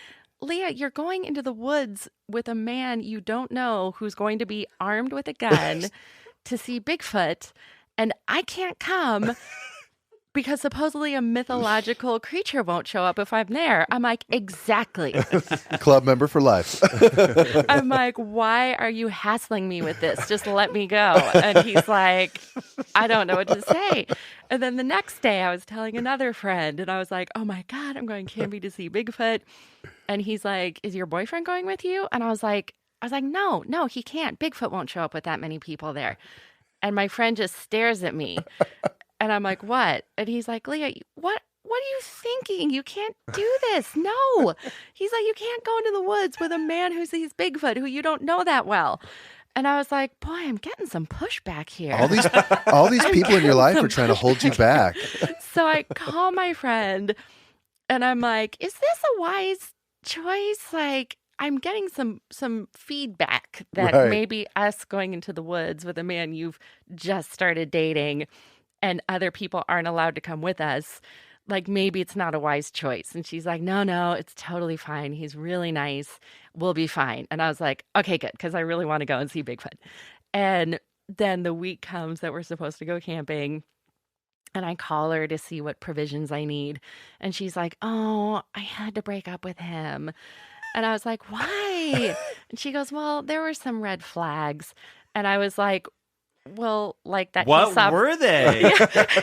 Leah, you're going into the woods with a man you don't know who's going to be armed with a gun to see Bigfoot. And I can't come because supposedly a mythological creature won't show up if I'm there. I'm like, exactly. Club member for life. I'm like, why are you hassling me with this? Just let me go. And he's like, I don't know what to say. And then the next day I was telling another friend and I was like, oh my God, I'm going camping to see Bigfoot. And he's like, is your boyfriend going with you? And I was like, no, he can't. Bigfoot won't show up with that many people there. And my friend just stares at me. And I'm like, what? And he's like, Leah, what are you thinking? You can't do this. No. He's like, you can't go into the woods with a man who sees Bigfoot who you don't know that well. And I was like, boy, I'm getting some pushback here. All these people in your life are trying to hold you back. So I call my friend and I'm like, is this a wise choice? Like, I'm getting some feedback that Right. maybe us going into the woods with a man you've just started dating and other people aren't allowed to come with us, like maybe it's not a wise choice. And she's like, no, it's totally fine. He's really nice. We'll be fine. And I was like, okay, good, because I really want to go and see Bigfoot. And then the week comes that we're supposed to go camping. And I call her to see what provisions I need. And she's like, oh, I had to break up with him. And I was like, why? And she goes, well, there were some red flags. And I was like, well, like that. What were they? Yeah. And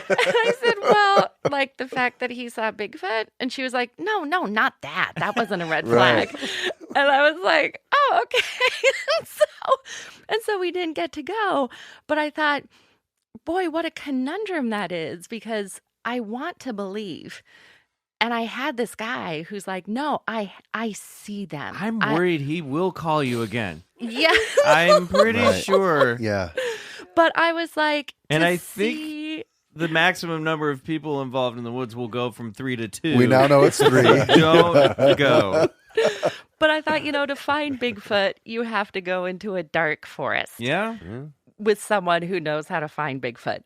I said, well, like the fact that he saw Bigfoot. And she was like, no, not that. That wasn't a red Right. flag. And I was like, oh, okay. and so we didn't get to go. But I thought, boy, what a conundrum that is, because I want to believe. And I had this guy who's like, no, I see them. I'm worried he will call you again. Yeah. I'm pretty Right. sure. Yeah. But I was like, And to I see... think the maximum number of people involved in the woods will go from 3 to 2. We now know it's 3. Don't go. But I thought, to find Bigfoot, you have to go into a dark forest Yeah? with someone who knows how to find Bigfoot.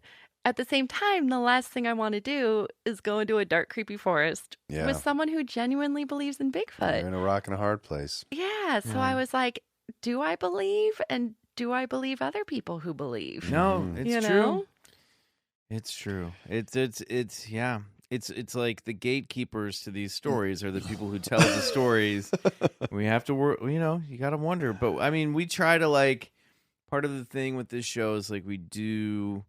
At the same time, the last thing I want to do is go into a dark, creepy forest Yeah. with someone who genuinely believes in You're Bigfoot. in a rock and a hard place. Yeah. So I was like, do I believe? And do I believe other people who believe? No, it's You true. know? It's true. It's yeah. It's like the gatekeepers to these stories are the people who tell the stories. We have to work, you got to wonder. But I mean, we try to part of the thing with this show is we do.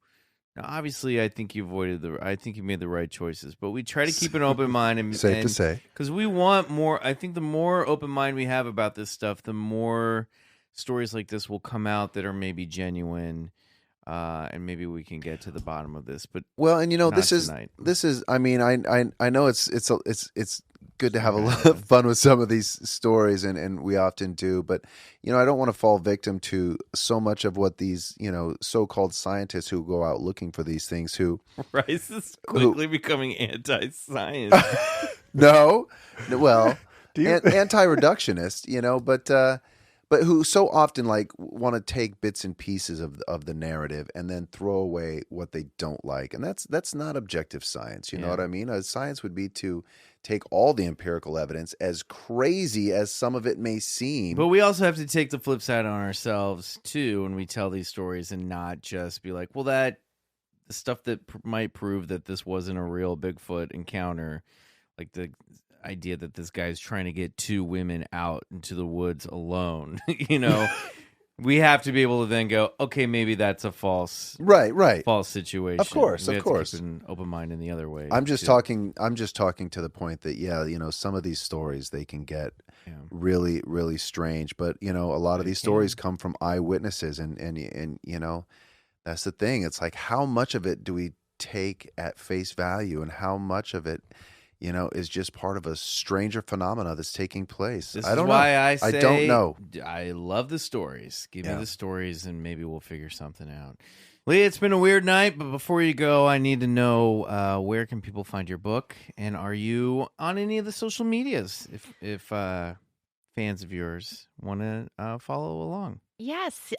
Now, obviously, I think you made the right choices, but we try to keep an open mind and Safe to say. because we want more. I think the more open mind we have about this stuff, the more stories like this will come out that are maybe genuine, and maybe we can get to the bottom of this. But Well, and not this tonight. is. I mean, I know it's good to have a lot of fun with some of these stories, and we often do. But I don't want to fall victim to so much of what these so-called scientists who go out looking for these things who Bryce is quickly becoming anti-science. no, well, anti-reductionist, but who so often want to take bits and pieces of the narrative and then throw away what they don't like, and that's not objective science. You know what I mean? Science would be to take all the empirical evidence, as crazy as some of it may seem. But we also have to take the flip side on ourselves too when we tell these stories, and not just be like, well, the stuff that might prove that this wasn't a real Bigfoot encounter, like the idea that this guy's trying to get 2 women out into the woods alone. We have to be able to then go, okay, maybe that's a false situation. Of course. We have to keep an open mind in the other way. I'm just talking to the point that some of these stories, they can get really, really strange. But a lot of these stories come from eyewitnesses, and that's the thing. It's like, how much of it do we take at face value, and how much of it is just part of a stranger phenomena that's taking place. This I don't is why know. I say, I don't know. I love the stories. Give me the stories, and maybe we'll figure something out. Lee, it's been a weird night, but before you go, I need to know where can people find your book, and are you on any of the social medias if fans of yours want to follow along? Yes,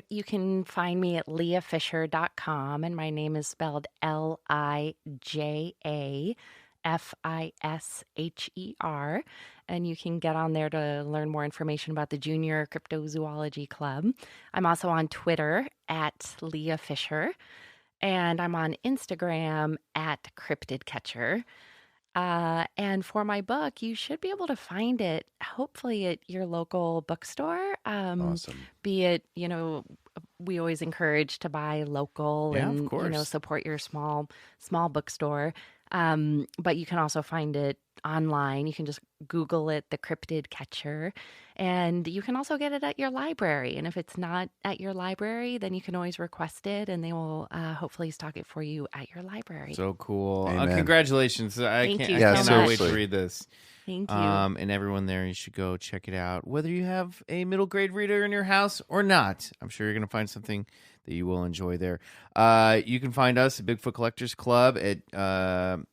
you can find me at LIJAFisher.com, and my name is spelled LIJA. FISHER, and you can get on there to learn more information about the Junior Cryptozoology Club. I'm also on Twitter at LIJA FISHER, and I'm on Instagram at Cryptid Catcher. And for my book, you should be able to find it, hopefully, at your local bookstore. Awesome. Be it, we always encourage to buy local and, of course. support your small bookstore. But you can also find it online. You can just Google it, the Cryptid Catcher, and you can also get it at your library. And if it's not at your library, then you can always request it, and they will hopefully stock it for you at your library. So cool. Amen. Congratulations. I Thank you so cannot wait much. to read this. Thank you. And everyone there, you should go check it out. Whether you have a middle grade reader in your house or not, I'm sure you're going to find something that you will enjoy there. You can find us at Bigfoot Collectors Club on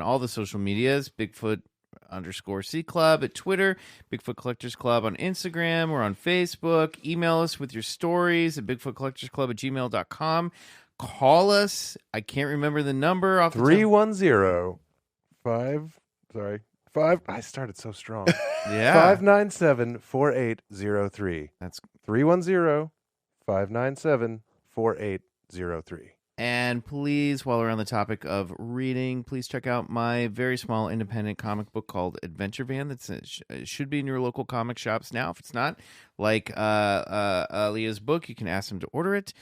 all the social medias, Bigfoot_C Club at Twitter, Bigfoot Collectors Club on Instagram. We're on Facebook. Email us with your stories at BigfootCollectorsClub@gmail.com. Call us. I can't remember the number off the top. 310-5. I started so strong. Yeah. 597-4803. That's 310-597-4803. And please, while we're on the topic of reading, please check out my very small independent comic book called Adventure Van. It should be in your local comic shops now. If it's not, like Leah's book, you can ask them to order it.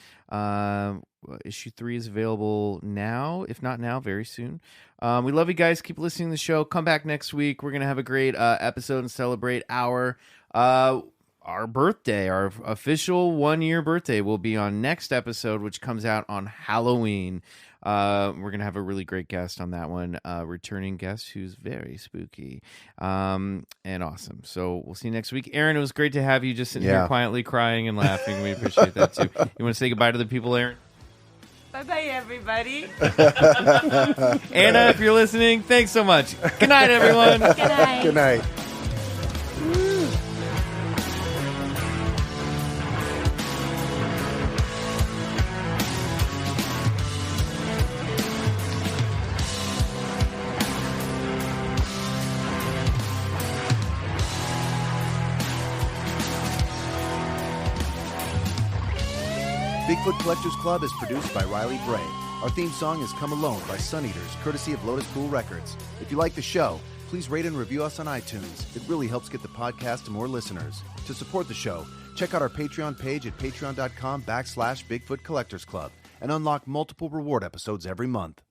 Issue 3 is available now. If not now, very soon. We love you guys. Keep listening to the show. Come back next week. We're going to have a great episode and celebrate our birthday. Our official 1-year birthday will be on next episode, which comes out on Halloween. We're going to have a really great guest on that one, returning guest who's very spooky and awesome. So we'll see you next week. Erinn, it was great to have you just sitting here quietly crying and laughing. We appreciate that too. You want to say goodbye to the people, Erinn? Bye-bye, everybody. Anna, if you're listening, thanks so much. Good night, everyone. Good night. Good night. Bigfoot Collectors Club is produced by Riley Bray. Our theme song is Come Alone by Suneaters, courtesy of Lotuspool Records. If you like the show, please rate and review us on iTunes. It really helps get the podcast to more listeners. To support the show, check out our Patreon page at patreon.com/Bigfoot Collectors Club and unlock multiple reward episodes every month.